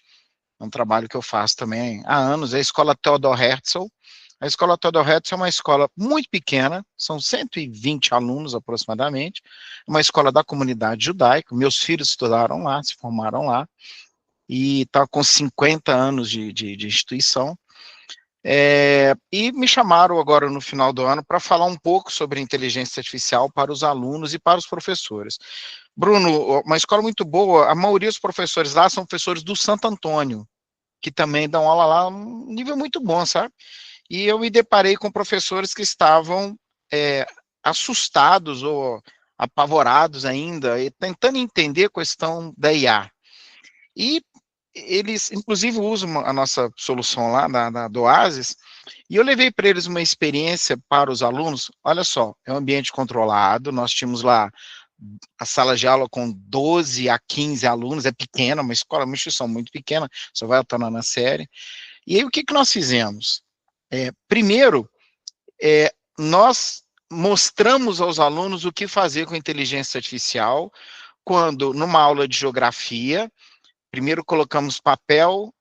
um trabalho que eu faço também há anos, é a Escola Theodor Herzl. A Escola Theodor Herzl é uma escola muito pequena, são 120 alunos aproximadamente, uma escola da comunidade judaica, meus filhos estudaram lá, se formaram lá, e está com 50 anos de instituição. E me chamaram agora no final do ano para falar um pouco sobre inteligência artificial para os alunos e para os professores. Bruno, uma escola muito boa, a maioria dos professores lá são professores do Santo Antônio, que também dão aula lá, um nível muito bom, sabe? E eu me deparei com professores que estavam assustados ou apavorados ainda, e tentando entender a questão da IA. E eles, inclusive, usam a nossa solução lá, do Oasis, e eu levei para eles uma experiência para os alunos. Olha só, é um ambiente controlado, nós tínhamos lá a sala de aula com 12 a 15 alunos, é pequena, uma escola, uma instituição muito pequena, só vai alternando na série. E aí, o que nós fizemos? Primeiro, nós mostramos aos alunos o que fazer com a inteligência artificial, quando, numa aula de geografia, primeiro colocamos papel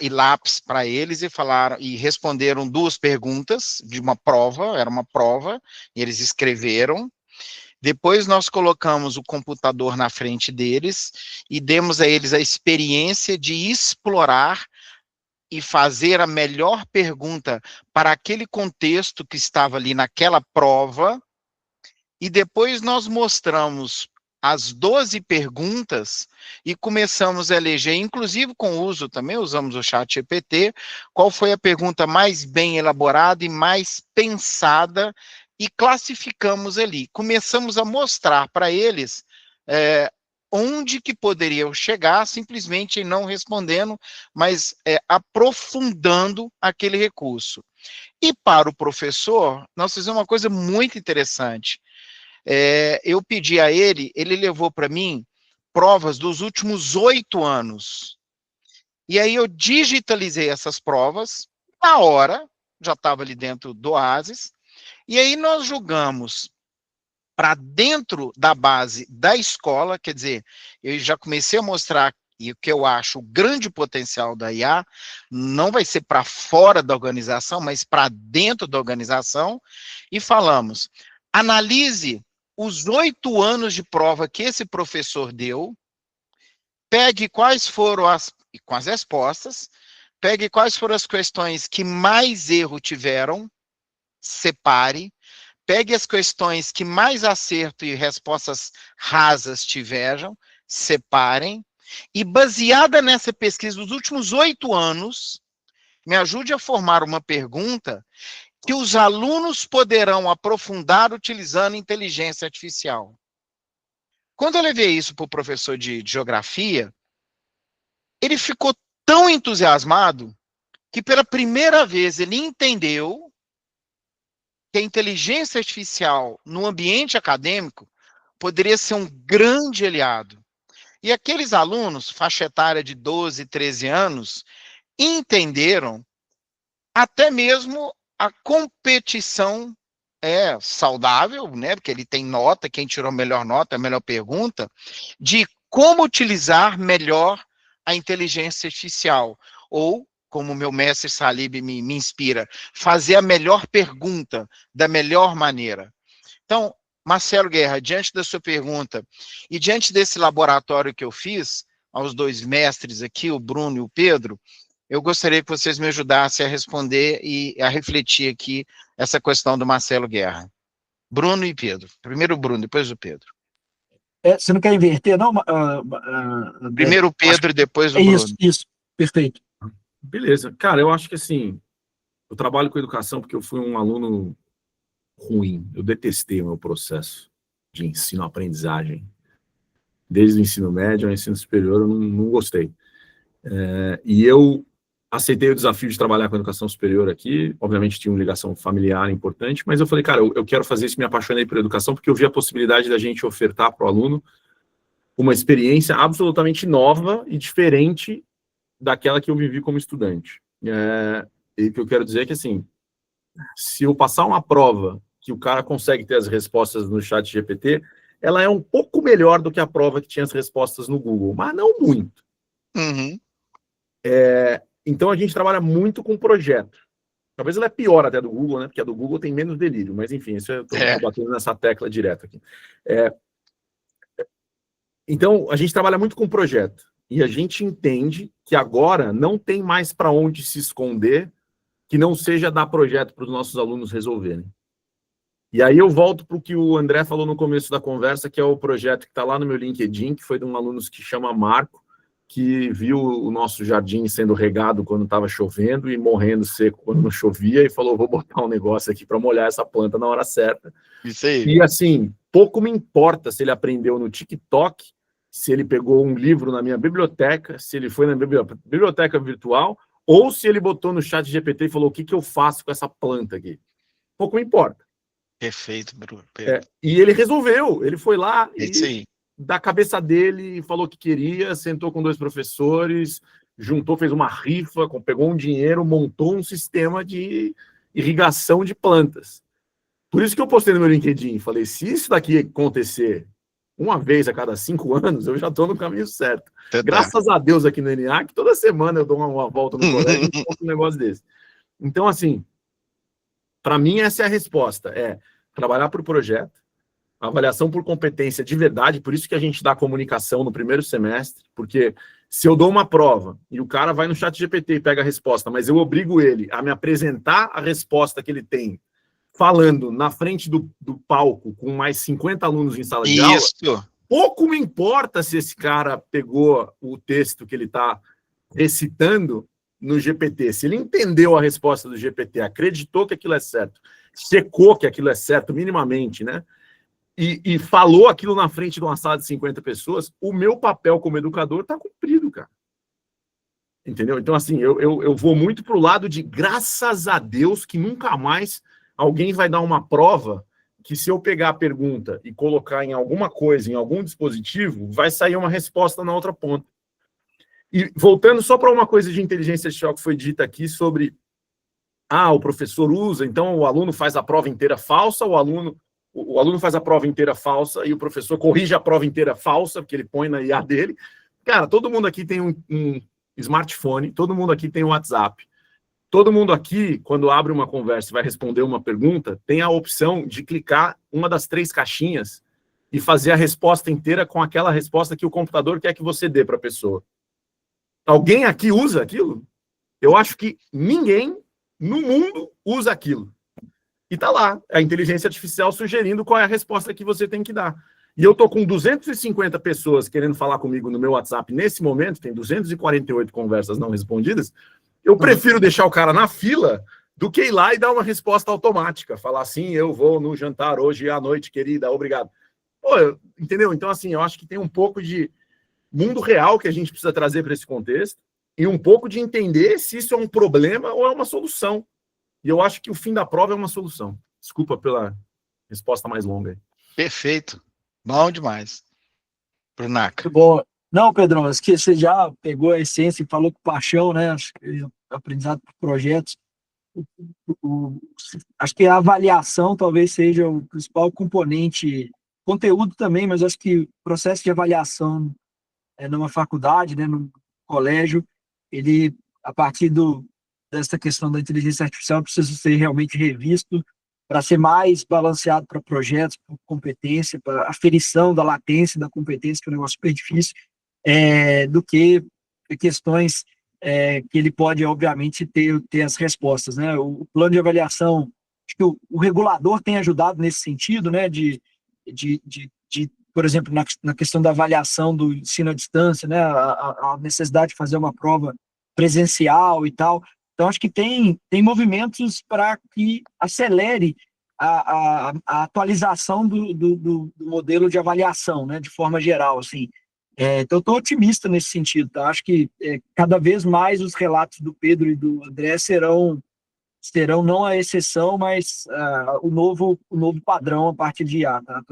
e lápis para eles e responderam 2 perguntas de uma prova, era uma prova, e eles escreveram. Depois nós colocamos o computador na frente deles e demos a eles a experiência de explorar e fazer a melhor pergunta para aquele contexto que estava ali naquela prova, e depois nós mostramos as 12 perguntas e começamos a eleger, inclusive com o uso, também usamos o ChatGPT, qual foi a pergunta mais bem elaborada e mais pensada, e classificamos ali. Começamos a mostrar para eles onde que poderia eu chegar, simplesmente não respondendo, mas aprofundando aquele recurso. E para o professor, nós fizemos uma coisa muito interessante. Eu pedi a ele levou para mim provas dos últimos 8 anos. E aí eu digitalizei essas provas, na hora, já estava ali dentro do Oasis, e aí nós jogamos para dentro da base da escola, quer dizer, eu já comecei a mostrar e o que eu acho o grande potencial da IA, não vai ser para fora da organização, mas para dentro da organização, e falamos, analise os 8 anos de prova que esse professor deu, pegue quais foram com as respostas, pegue quais foram as questões que mais erro tiveram, separe, pegue as questões que mais acerto e respostas rasas tiveram, separem, e baseada nessa pesquisa dos últimos 8 anos, me ajude a formar uma pergunta que os alunos poderão aprofundar utilizando inteligência artificial. Quando eu levei isso para o professor de geografia, ele ficou tão entusiasmado que pela primeira vez ele entendeu que a inteligência artificial no ambiente acadêmico poderia ser um grande aliado. E aqueles alunos, faixa etária de 12, 13 anos, entenderam até mesmo a competição saudável, né? Porque ele tem nota, quem tirou a melhor nota, a melhor pergunta, de como utilizar melhor a inteligência artificial, ou, como o meu mestre Salib me inspira, fazer a melhor pergunta da melhor maneira. Então, Marcelo Guerra, diante da sua pergunta, e diante desse laboratório que eu fiz, aos 2 mestres aqui, o Bruno e o Pedro, eu gostaria que vocês me ajudassem a responder e a refletir aqui essa questão do Marcelo Guerra. Bruno e Pedro. Primeiro o Bruno, depois o Pedro. Você não quer inverter, não? Primeiro o Pedro e depois o Bruno. Isso, perfeito. Beleza. Cara, eu acho que assim, eu trabalho com educação porque eu fui um aluno ruim. Eu detestei o meu processo de ensino-aprendizagem. Desde o ensino médio ao ensino superior, eu não gostei. E eu aceitei o desafio de trabalhar com educação superior aqui. Obviamente tinha uma ligação familiar importante, mas eu falei, cara, eu quero fazer isso, me apaixonei por educação, porque eu vi a possibilidade da gente ofertar para o aluno uma experiência absolutamente nova e diferente daquela que eu vivi como estudante. E o que eu quero dizer é que, assim, se eu passar uma prova que o cara consegue ter as respostas no chat GPT, ela é um pouco melhor do que a prova que tinha as respostas no Google, mas não muito. Uhum. Então, a gente trabalha muito com projeto. Talvez ela é pior até do Google, né? Porque a do Google tem menos delírio, mas enfim, isso eu estou batendo nessa tecla direto aqui. Então, a gente trabalha muito com projeto. E a gente entende que agora não tem mais para onde se esconder que não seja dar projeto para os nossos alunos resolverem. E aí eu volto para o que o André falou no começo da conversa, que é o projeto que está lá no meu LinkedIn, que foi de um aluno que chama Marco, que viu o nosso jardim sendo regado quando estava chovendo e morrendo seco quando não chovia, e falou, vou botar um negócio aqui para molhar essa planta na hora certa. Isso aí. E assim, pouco me importa se ele aprendeu no TikTok, se ele pegou um livro na minha biblioteca, se ele foi na biblioteca virtual, ou se ele botou no chat GPT e falou, o que eu faço com essa planta aqui? Pouco me importa. Perfeito, Bruno. E ele resolveu, ele foi lá Isso aí. Da cabeça dele, falou que queria, sentou com 2 professores, juntou, fez uma rifa, pegou um dinheiro, montou um sistema de irrigação de plantas. Por isso que eu postei no meu LinkedIn, falei, se isso daqui acontecer uma vez a cada 5 anos, eu já estou no caminho certo. Graças a Deus aqui no NA, que toda semana eu dou uma volta no colégio e posto um negócio desse. Então, assim, para mim essa é a resposta, trabalhar por projeto, avaliação por competência de verdade, por isso que a gente dá comunicação no primeiro semestre, porque se eu dou uma prova e o cara vai no chat GPT e pega a resposta, mas eu obrigo ele a me apresentar a resposta que ele tem, falando na frente do palco com mais 50 alunos em sala de aula, pouco me importa se esse cara pegou o texto que ele está recitando no GPT, se ele entendeu a resposta do GPT, acreditou que aquilo é certo, checou que aquilo é certo minimamente, né? e falou aquilo na frente de uma sala de 50 pessoas, o meu papel como educador está cumprido, cara. Entendeu? Então, assim, eu vou muito pro lado de graças a Deus que nunca mais alguém vai dar uma prova que se eu pegar a pergunta e colocar em alguma coisa, em algum dispositivo, vai sair uma resposta na outra ponta. E voltando só para uma coisa de inteligência artificial que foi dita aqui sobre o professor usa, então o aluno faz a prova inteira falsa, o aluno faz a prova inteira falsa e o professor corrige a prova inteira falsa, porque ele põe na IA dele. Cara, todo mundo aqui tem um smartphone, todo mundo aqui tem um WhatsApp. Todo mundo aqui, quando abre uma conversa e vai responder uma pergunta, tem a opção de clicar uma das 3 caixinhas e fazer a resposta inteira com aquela resposta que o computador quer que você dê para a pessoa. Alguém aqui usa aquilo? Eu acho que ninguém no mundo usa aquilo. E tá lá, a inteligência artificial sugerindo qual é a resposta que você tem que dar. E eu tô com 250 pessoas querendo falar comigo no meu WhatsApp nesse momento, tem 248 conversas não respondidas, eu prefiro deixar o cara na fila do que ir lá e dar uma resposta automática. Falar assim, eu vou no jantar hoje à noite, querida, obrigado. Pô, entendeu? Então, assim, eu acho que tem um pouco de mundo real que a gente precisa trazer para esse contexto e um pouco de entender se isso é um problema ou é uma solução. E eu acho que o fim da prova é uma solução. Desculpa pela resposta mais longa aí. Perfeito. Bom demais. Brunaca. Muito bom. Não, Pedrão, acho que você já pegou a essência e falou com paixão, né? Acho que aprendizado por projetos. Acho que a avaliação talvez seja o principal componente, conteúdo também, mas acho que o processo de avaliação numa faculdade, né, num colégio, ele, a partir dessa questão da inteligência artificial, precisa ser realmente revisto para ser mais balanceado para projetos, para competência, para aferição da latência da competência, que é um negócio super difícil, do que questões que ele pode, obviamente, ter as respostas, né? O plano de avaliação, acho que o regulador tem ajudado nesse sentido, né? De por exemplo, na questão da avaliação do ensino à distância, né? A necessidade de fazer uma prova presencial e tal. Então, acho que tem movimentos para que acelere a atualização do modelo de avaliação, né? De forma geral, assim. Então, eu estou otimista nesse sentido, tá? Acho que cada vez mais os relatos do Pedro e do André serão não a exceção, mas o novo padrão a partir de IA, tá?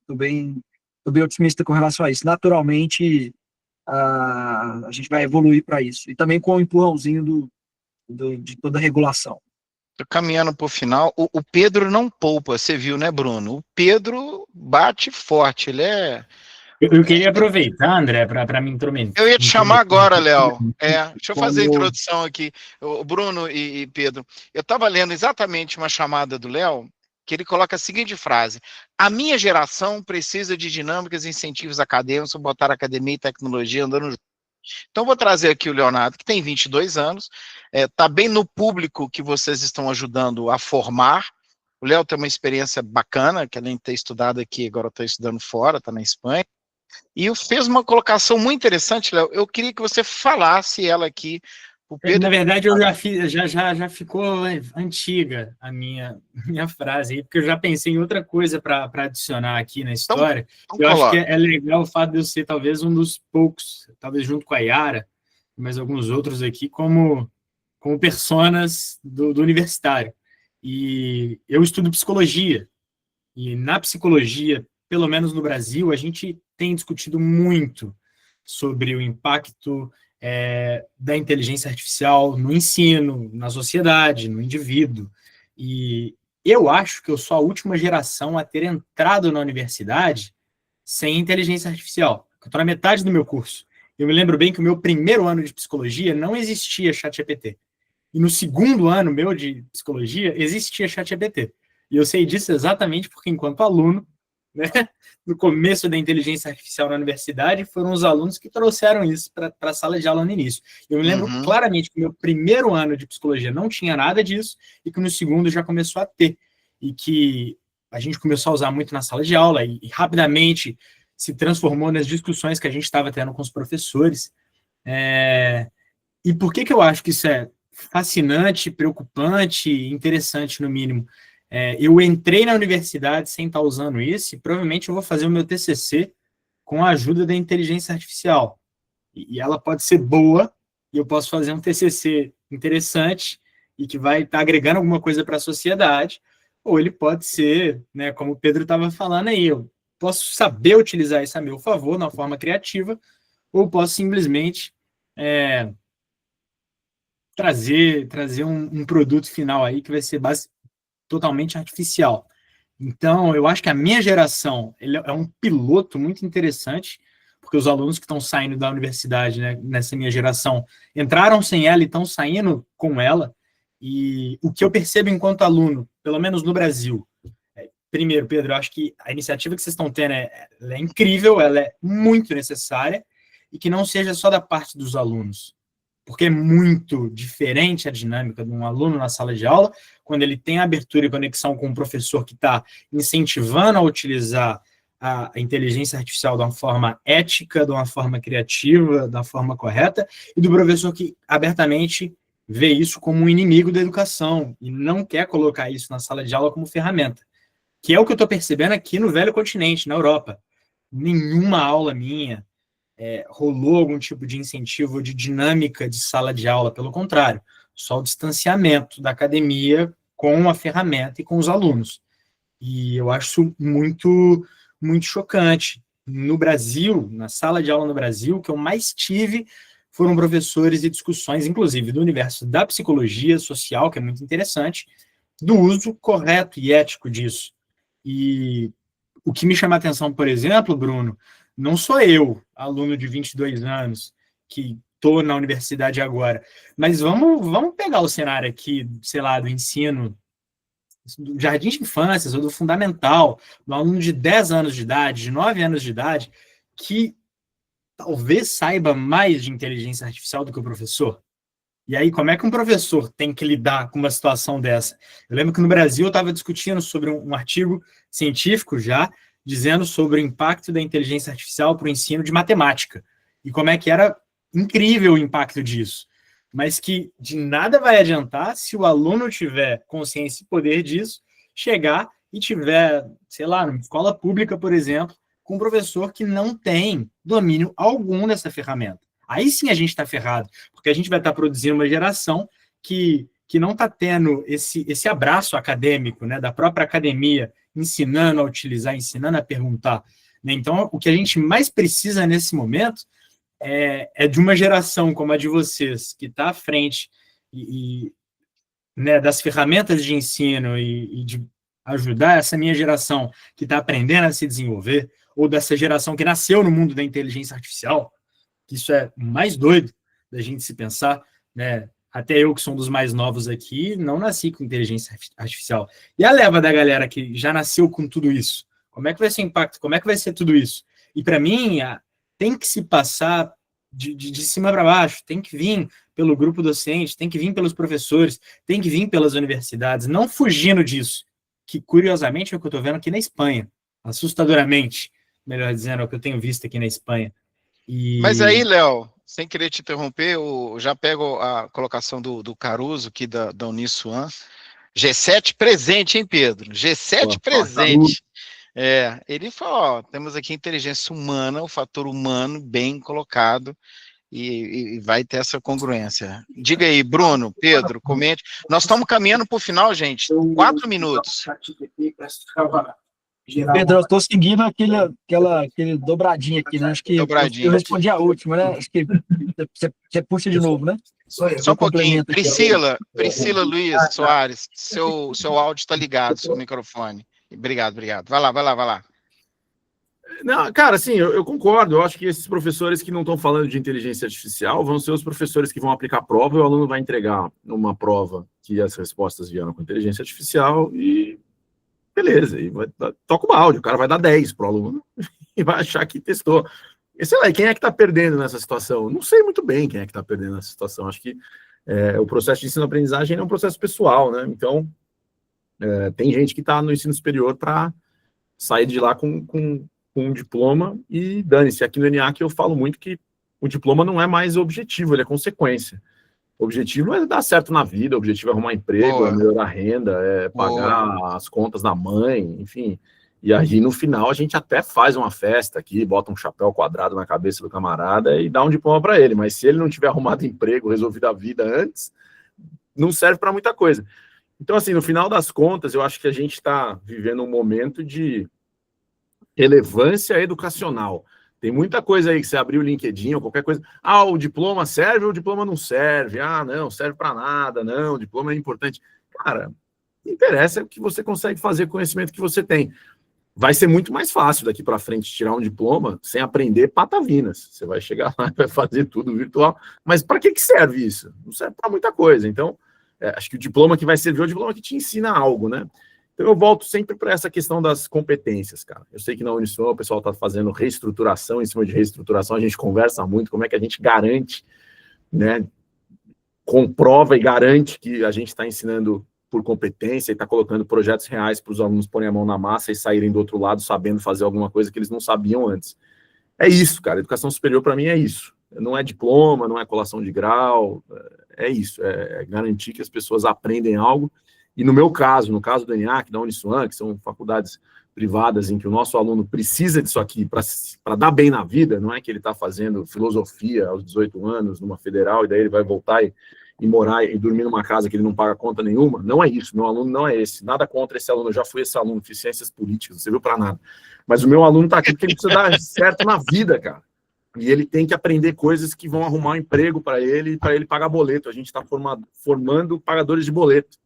Tô bem otimista com relação a isso. Naturalmente, a gente vai evoluir para isso. E também com o empurrãozinho de toda a regulação. Tô caminhando para o final. O Pedro não poupa, você viu, né, Bruno? O Pedro bate forte, ele é... Eu queria aproveitar, André, para me intrometer. Eu ia te chamar agora, Léo. Deixa eu fazer a introdução aqui. O Bruno e Pedro, eu estava lendo exatamente uma chamada do Léo, que ele coloca a seguinte frase: a minha geração precisa de dinâmicas e incentivos acadêmicos para botar academia e tecnologia andando junto. Então, vou trazer aqui o Leonardo, que tem 22 anos, está bem no público que vocês estão ajudando a formar. O Léo tem uma experiência bacana, que além de ter estudado aqui, agora está estudando fora, está na Espanha. E fez uma colocação muito interessante, Léo. Eu queria que você falasse ela aqui. O Pedro... Na verdade, eu já ficou antiga a minha frase aí, porque eu já pensei em outra coisa para adicionar aqui na história. Então, eu acho que é legal o fato de eu ser talvez um dos poucos, talvez junto com a Yara, mas alguns outros aqui, como personas do universitário. E eu estudo psicologia. E na psicologia, pelo menos no Brasil, a gente tem discutido muito sobre o impacto da inteligência artificial no ensino, na sociedade, no indivíduo. E eu acho que eu sou a última geração a ter entrado na universidade sem inteligência artificial. Eu estou na metade do meu curso. Eu me lembro bem que o meu primeiro ano de psicologia não existia ChatGPT. E no segundo ano meu de psicologia existia ChatGPT. E eu sei disso exatamente porque, enquanto aluno, né, no começo da inteligência artificial na universidade, foram os alunos que trouxeram isso para a sala de aula no início. Eu me lembro claramente que o meu primeiro ano de psicologia não tinha nada disso e que no segundo já começou a ter. E que a gente começou a usar muito na sala de aula e rapidamente se transformou nas discussões que a gente estava tendo com os professores. E por que eu acho que isso é fascinante, preocupante, interessante no mínimo? eu entrei na universidade sem estar usando isso, e provavelmente eu vou fazer o meu TCC com a ajuda da inteligência artificial. E ela pode ser boa, e eu posso fazer um TCC interessante, e que vai estar agregando alguma coisa para a sociedade, ou ele pode ser, né, como o Pedro estava falando aí, eu posso saber utilizar isso a meu favor, na forma criativa, ou posso simplesmente trazer um produto final aí que vai ser totalmente artificial. Então, eu acho que a minha geração ele é um piloto muito interessante, porque os alunos que estão saindo da universidade, né, nessa minha geração, entraram sem ela e estão saindo com ela, e o que eu percebo enquanto aluno, pelo menos no Brasil, primeiro, Pedro, eu acho que a iniciativa que vocês estão tendo ela é incrível, ela é muito necessária, e que não seja só da parte dos alunos, porque é muito diferente a dinâmica de um aluno na sala de aula, quando ele tem abertura e conexão com um professor que está incentivando a utilizar a inteligência artificial de uma forma ética, de uma forma criativa, da forma correta, e do professor que abertamente vê isso como um inimigo da educação e não quer colocar isso na sala de aula como ferramenta, que é o que eu estou percebendo aqui no velho continente, na Europa. Nenhuma aula minha rolou algum tipo de incentivo de dinâmica de sala de aula, pelo contrário, só o distanciamento da academia com a ferramenta e com os alunos. E eu acho isso muito, muito chocante. No Brasil, na sala de aula no Brasil, o que eu mais tive foram professores e discussões, inclusive do universo da psicologia social, que é muito interessante, do uso correto e ético disso. E o que me chama a atenção, por exemplo, Bruno, não sou eu, aluno de 22 anos, que estou na universidade agora, mas vamos pegar o cenário aqui, sei lá, do ensino, do jardim de infância, ou do fundamental, do aluno de 10 anos de idade, de 9 anos de idade, que talvez saiba mais de inteligência artificial do que o professor. E aí, como é que um professor tem que lidar com uma situação dessa? Eu lembro que no Brasil eu estava discutindo sobre um artigo científico já, dizendo sobre o impacto da inteligência artificial para o ensino de matemática. E como é que era incrível o impacto disso. Mas que de nada vai adiantar se o aluno tiver consciência e poder disso, chegar e tiver, sei lá, numa escola pública, por exemplo, com um professor que não tem domínio algum dessa ferramenta. Aí sim a gente está ferrado, porque a gente vai estar produzindo uma geração que não está tendo esse abraço acadêmico, né, da própria academia, ensinando a utilizar, ensinando a perguntar. Né? Então, o que a gente mais precisa nesse momento é de uma geração como a de vocês, que está à frente né, das ferramentas de ensino e de ajudar essa minha geração que está aprendendo a se desenvolver, ou dessa geração que nasceu no mundo da inteligência artificial, que isso é mais doido da gente se pensar, né? Até eu, que sou um dos mais novos aqui, não nasci com inteligência artificial. E a leva da galera que já nasceu com tudo isso? Como é que vai ser o impacto? Como é que vai ser tudo isso? E, para mim, tem que se passar de cima para baixo, tem que vir pelo grupo docente, tem que vir pelos professores, tem que vir pelas universidades, não fugindo disso, que, curiosamente, é o que eu estou vendo aqui na Espanha, assustadoramente, melhor dizendo, é o que eu tenho visto aqui na Espanha. Mas aí, Léo, sem querer te interromper, eu já pego a colocação do Caruso, aqui da Uniswan. G7 presente, hein, Pedro? G7 presente. Ele falou, temos aqui inteligência humana, o fator humano bem colocado, e vai ter essa congruência. Diga aí, Bruno, Pedro, comente. Nós estamos caminhando para o final, gente. 4 minutos. Pedro, eu estou seguindo aquele dobradinho aqui, né? Acho que eu respondi a última, né? Acho que você puxa de novo, né? Só um pouquinho. Priscila Luiz Soares, seu áudio está ligado, seu microfone. Obrigado. Vai lá. Não, cara, assim, eu concordo. Eu acho que esses professores que não estão falando de inteligência artificial vão ser os professores que vão aplicar a prova, e o aluno vai entregar uma prova que as respostas vieram com inteligência artificial e beleza, e toca o áudio, o cara vai dar 10 pro aluno e vai achar que testou. E sei lá, quem é que está perdendo nessa situação? Não sei muito bem quem é que está perdendo nessa situação. Acho que o processo de ensino-aprendizagem é um processo pessoal, né? Então, tem gente que está no ensino superior para sair de lá com um diploma e dane-se. Aqui no ENIAC eu falo muito que o diploma não é mais o objetivo, ele é consequência. O objetivo é dar certo na vida, o objetivo é arrumar emprego, é melhorar a renda, é pagar as contas da mãe, enfim. E aí, no final, a gente até faz uma festa aqui, bota um chapéu quadrado na cabeça do camarada e dá um diploma para ele. Mas se ele não tiver arrumado emprego, resolvido a vida antes, não serve para muita coisa. Então, assim, no final das contas, eu acho que a gente está vivendo um momento de relevância educacional. Tem muita coisa aí que você abriu o LinkedIn ou qualquer coisa. Ah, o diploma serve ou o diploma não serve? Ah, não, serve para nada, não, o diploma é importante. Cara, não interessa o que você consegue fazer com o conhecimento que você tem. Vai ser muito mais fácil daqui para frente tirar um diploma sem aprender patavinas. Você vai chegar lá e vai fazer tudo virtual. Mas para que serve isso? Não serve para muita coisa. Então, acho que o diploma que vai servir é o diploma que te ensina algo, né? Então, eu volto sempre para essa questão das competências, cara. Eu sei que na Unisul o pessoal está fazendo reestruturação, em cima de reestruturação a gente conversa muito, como é que a gente garante, né, comprova e garante que a gente está ensinando por competência e está colocando projetos reais para os alunos porem a mão na massa e saírem do outro lado sabendo fazer alguma coisa que eles não sabiam antes. É isso, cara. Educação superior, para mim, é isso. Não é diploma, não é colação de grau, é isso. É garantir que as pessoas aprendem algo. E no meu caso, no caso do ENIAC, da Uniswan, que são faculdades privadas em que o nosso aluno precisa disso aqui para dar bem na vida, não é que ele está fazendo filosofia aos 18 anos numa federal e daí ele vai voltar e morar e dormir numa casa que ele não paga conta nenhuma. Não é isso, meu aluno não é esse. Nada contra esse aluno, eu já fui esse aluno, fiz ciências políticas, não serviu para nada. Mas o meu aluno está aqui porque ele precisa dar certo na vida, cara. E ele tem que aprender coisas que vão arrumar um emprego para ele pagar boleto. A gente está formando pagadores de boleto.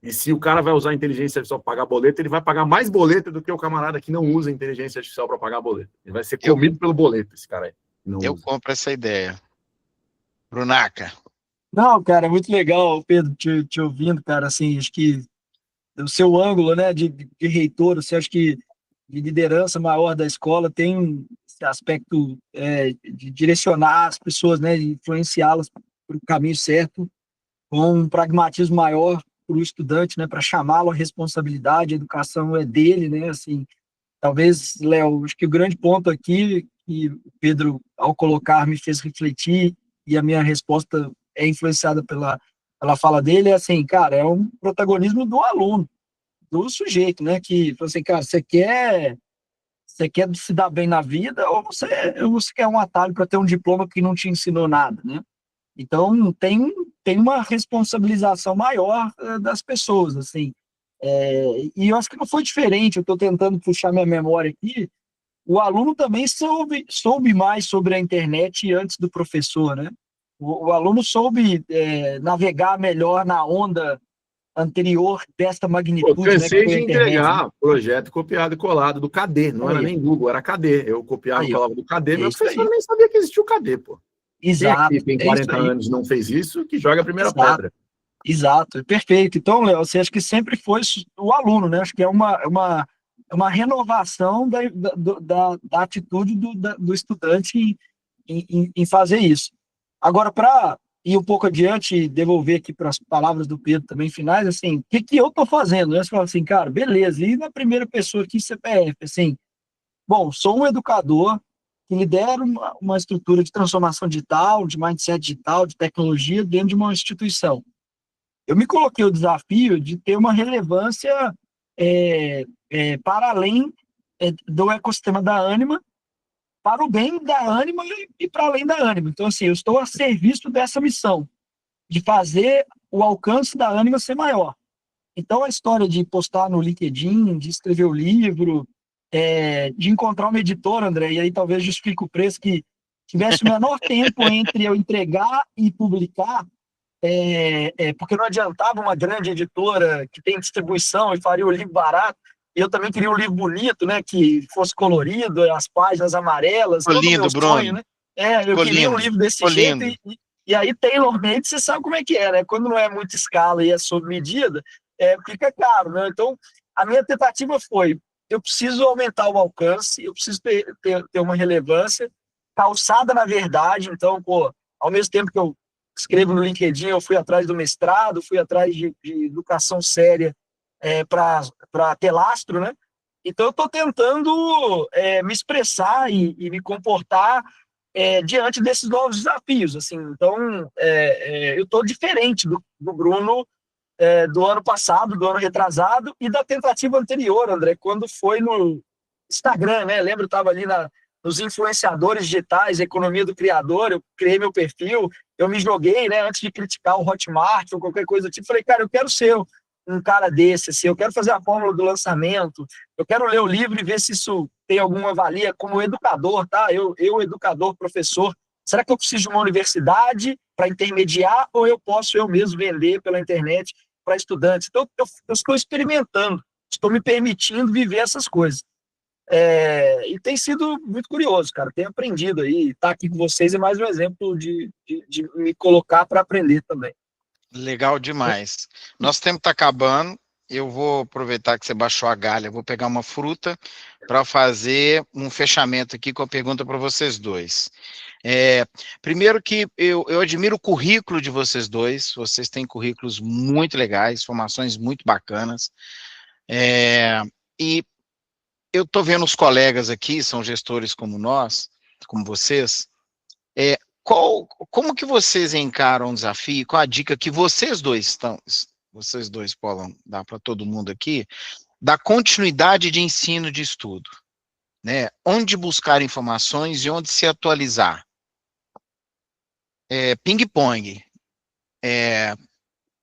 E se o cara vai usar a inteligência artificial para pagar boleto, ele vai pagar mais boleto do que o camarada que não usa a inteligência artificial para pagar boleto. Ele vai ser comido pelo boleto, esse cara aí. Eu compro essa ideia. Brunaca. Não, cara, muito legal, Pedro, te ouvindo, cara, assim, acho que o seu ângulo, né, de reitor, você acha que de liderança maior da escola tem esse aspecto de direcionar as pessoas, né, de influenciá-las para o caminho certo, com um pragmatismo maior para o estudante, né, para chamá-lo à responsabilidade, a educação é dele, né, assim, talvez, Léo, acho que o grande ponto aqui, que o Pedro, ao colocar, me fez refletir, e a minha resposta é influenciada pela fala dele, é assim, cara, é um protagonismo do aluno, do sujeito, né, que, assim, cara, você quer se dar bem na vida ou você quer um atalho para ter um diploma que não te ensinou nada, né? Então, tem uma responsabilização maior das pessoas, assim. E eu acho que não foi diferente, eu estou tentando puxar minha memória aqui, o aluno também soube mais sobre a internet antes do professor, né? O aluno soube navegar melhor na onda anterior desta magnitude. Eu cansei, né, de entregar projeto copiado e colado do KD, não era nem Google, era KD. Eu copiava e colava do KD, meu professor nem sabia que existia o KD, pô. Exato. Quem aqui tem 40 anos e não fez isso, que joga a primeira pedra. Exato, perfeito. Então, Léo, você acha que sempre foi o aluno, né? Acho que é uma renovação da atitude do estudante em fazer isso. Agora, para ir um pouco adiante e devolver aqui para as palavras do Pedro também finais, assim, o que eu estou fazendo? Você fala assim, cara, beleza, e na primeira pessoa aqui, CPF, assim, bom, sou um educador que lidera uma estrutura de transformação digital, de mindset digital, de tecnologia dentro de uma instituição. Eu me coloquei o desafio de ter uma relevância para além do ecossistema da Ânima, para o bem da Ânima e para além da Ânima. Então, assim, eu estou a serviço dessa missão, de fazer o alcance da Ânima ser maior. Então, a história de postar no LinkedIn, de escrever o livro, de encontrar uma editora, André, e aí talvez justifique o preço, que tivesse o menor tempo entre eu entregar e publicar, porque não adiantava uma grande editora que tem distribuição e faria o livro barato. Eu também queria um livro bonito, né, que fosse colorido, as páginas amarelas. Ficou lindo, Bruno. Sonho, né? Eu queria um livro desse jeito. E aí, tailor-made, você sabe como é que é, né? Quando não é muita escala e é sob medida, fica caro, né? Então, a minha tentativa foi, eu preciso aumentar o alcance, eu preciso ter uma relevância calçada na verdade. Então, ao mesmo tempo que eu escrevo no LinkedIn, eu fui atrás do mestrado, fui atrás de educação séria para ter lastro, né? Então, eu estou tentando me expressar e me comportar diante desses novos desafios, assim. Então, eu estou diferente do Bruno do ano passado, do ano retrasado e da tentativa anterior, André, quando foi no Instagram, né? Lembro, eu estava ali nos influenciadores digitais, economia do criador, eu criei meu perfil, eu me joguei, né? Antes de criticar o Hotmart ou qualquer coisa do tipo, falei, cara, eu quero ser um cara desse, assim, eu quero fazer a fórmula do lançamento, eu quero ler o livro e ver se isso tem alguma valia como educador, tá? Eu educador, professor, será que eu preciso de uma universidade para intermediar ou eu posso eu mesmo vender pela internet para estudantes? Então, eu estou experimentando, estou me permitindo viver essas coisas. E tem sido muito curioso, cara. Tenho aprendido aí, estar aqui com vocês é mais um exemplo de me colocar para aprender também. Legal demais. Nosso tempo está acabando. Eu vou aproveitar que você baixou a galha, vou pegar uma fruta para fazer um fechamento aqui com a pergunta para vocês dois. Primeiro que eu admiro o currículo de vocês dois, vocês têm currículos muito legais, formações muito bacanas, e eu estou vendo os colegas aqui, são gestores como nós, como vocês, como que vocês encaram o desafio, qual a dica que vocês dois podem dar para todo mundo aqui, da continuidade de ensino de estudo, né? Onde buscar informações e onde se atualizar. Ping-pong.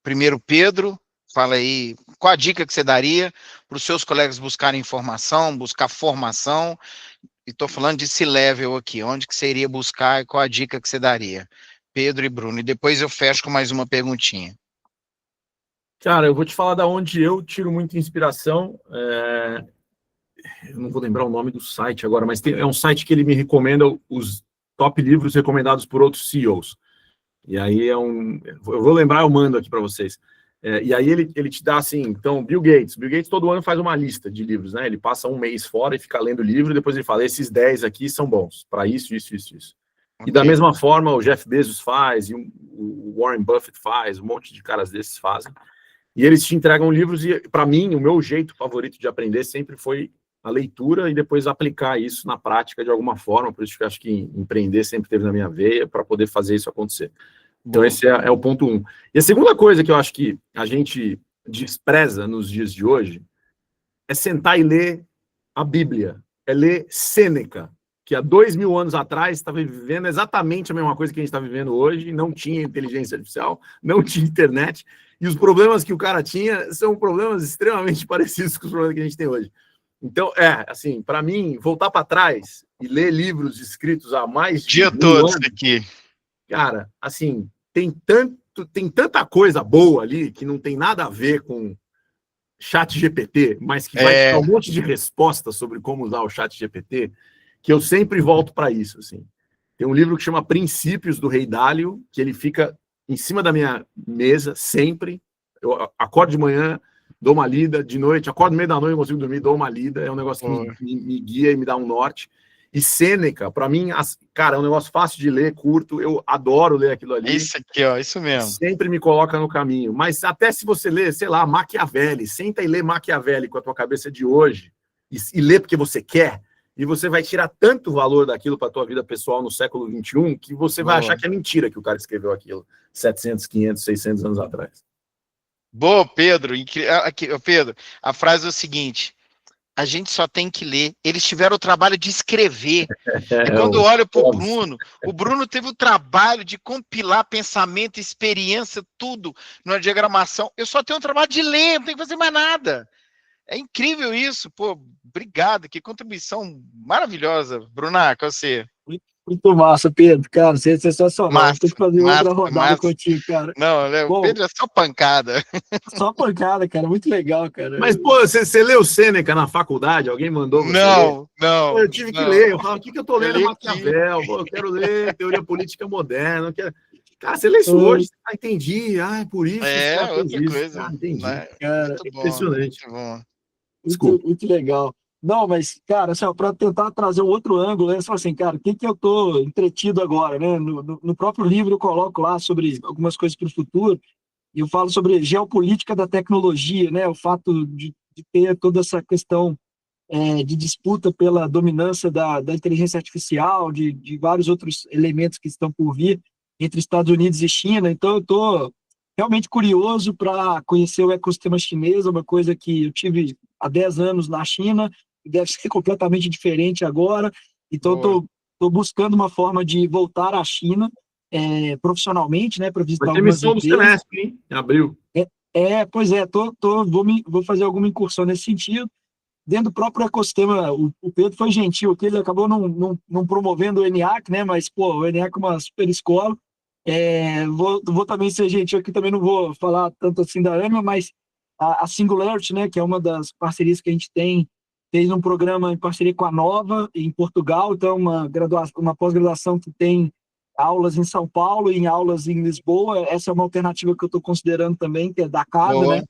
Primeiro, Pedro, fala aí, qual a dica que você daria para os seus colegas buscarem informação, buscar formação, e estou falando de C-Level aqui, onde que você iria buscar e qual a dica que você daria? Pedro e Bruno, e depois eu fecho com mais uma perguntinha. Cara, eu vou te falar da onde eu tiro muita inspiração. Eu não vou lembrar o nome do site agora, mas é um site que ele me recomenda os top livros recomendados por outros CEOs. E aí eu vou lembrar, eu mando aqui para vocês. E aí ele te dá assim, então, Bill Gates todo ano faz uma lista de livros, né? Ele passa um mês fora e fica lendo o livro, e depois ele fala, esses 10 aqui são bons, para isso. Okay. E da mesma forma, o Jeff Bezos faz, e o Warren Buffett faz, um monte de caras desses fazem. E eles te entregam livros, e para mim, o meu jeito favorito de aprender sempre foi a leitura e depois aplicar isso na prática de alguma forma, por isso que eu acho que empreender sempre teve na minha veia para poder fazer isso acontecer. Então esse é o ponto 1. E a segunda coisa que eu acho que a gente despreza nos dias de hoje é sentar e ler a Bíblia, é ler Sêneca, que há 2000 anos atrás estava vivendo exatamente a mesma coisa que a gente está vivendo hoje, não tinha inteligência artificial, não tinha internet, e os problemas que o cara tinha são problemas extremamente parecidos com os problemas que a gente tem hoje. Então, assim, para mim, voltar para trás e ler livros escritos há mais de dia todo aqui. Cara, assim, tem tanta coisa boa ali que não tem nada a ver com chat GPT, mas que vai dar um monte de respostas sobre como usar o chat GPT, que eu sempre volto para isso, assim. Tem um livro que chama Princípios, do Rei Dalio, que ele fica em cima da minha mesa sempre. Eu acordo de manhã, dou uma lida, de noite, acordo no meio da noite, não consigo dormir, dou uma lida, é um negócio que me guia e me dá um norte. E Sêneca, para mim, cara, é um negócio fácil de ler, curto, eu adoro ler aquilo ali. Isso aqui, ó, isso mesmo. Sempre me coloca no caminho. Mas até se você ler, sei lá, Maquiavelli, senta e lê Maquiavelli com a tua cabeça de hoje, e lê porque você quer, e você vai tirar tanto valor daquilo para a tua vida pessoal no século XXI, que você vai achar que é mentira que o cara escreveu aquilo 700, 500, 600 anos atrás. Boa, Pedro. Aqui, Pedro, a frase é o seguinte: a gente só tem que ler. Eles tiveram o trabalho de escrever. E quando eu olho para o Bruno teve o trabalho de compilar pensamento, experiência, tudo numa diagramação. Eu só tenho o trabalho de ler, não tenho que fazer mais nada. É incrível isso. Pô, obrigado. Que contribuição maravilhosa, Brunaca, você. Muito massa, Pedro, cara, você é sensacional. Tem que fazer outra rodada contigo, cara. Não, o Pedro é só pancada. Só pancada, cara, muito legal, cara. Mas, pô, você leu Sêneca na faculdade? Alguém mandou você não, ler? Não. Eu tive que ler, eu falo, o que eu tô lendo? Maquiavel, eu quero ler teoria política moderna, eu quero... Cara, você lê isso hoje, entendi, é por isso. Outra isso. Coisa. Entendi. Cara, impressionante. Muito legal. Não, mas, cara, assim, para tentar trazer um outro ângulo, você fala assim, cara, o que eu estou entretido agora, né? No próprio livro eu coloco lá sobre algumas coisas para o futuro, e eu falo sobre geopolítica da tecnologia, né? O fato de ter toda essa questão de disputa pela dominância da inteligência artificial, de vários outros elementos que estão por vir entre Estados Unidos e China. Então, eu estou realmente curioso para conhecer o ecossistema chinês, uma coisa que eu tive há 10 anos na China, e deve ser completamente diferente agora. Então, estou buscando uma forma de voltar à China profissionalmente, né, para visitar algumas empresas. Vai ter missão do semestre, hein? Em abril. Pois é, vou fazer alguma incursão nesse sentido. Dentro do próprio ecossistema, o Pedro foi gentil, que ele acabou não promovendo o ENIAC, né? Mas, pô, o ENIAC é uma super escola. Vou também ser gentil aqui, também não vou falar tanto assim da AMA, mas a Singularity, né, que é uma das parcerias que a gente tem, fez um programa em parceria com a Nova, em Portugal, então uma pós-graduação que tem aulas em São Paulo e aulas em Lisboa. Essa é uma alternativa que eu estou considerando também, que é da casa, Boa. né?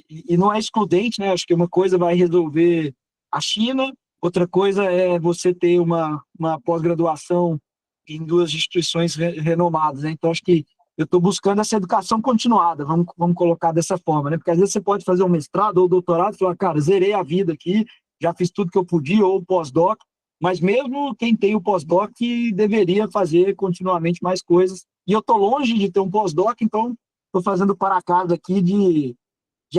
E não é excludente, né? Acho que uma coisa vai resolver a China, outra coisa é você ter uma pós-graduação em 2 instituições renomadas, né? Então, acho que eu estou buscando essa educação continuada, vamos colocar dessa forma, né? Porque às vezes você pode fazer um mestrado ou doutorado e falar, cara, zerei a vida aqui, já fiz tudo que eu podia, ou pós-doc, mas mesmo quem tem o pós-doc deveria fazer continuamente mais coisas. E eu estou longe de ter um pós-doc, então estou fazendo para casa aqui de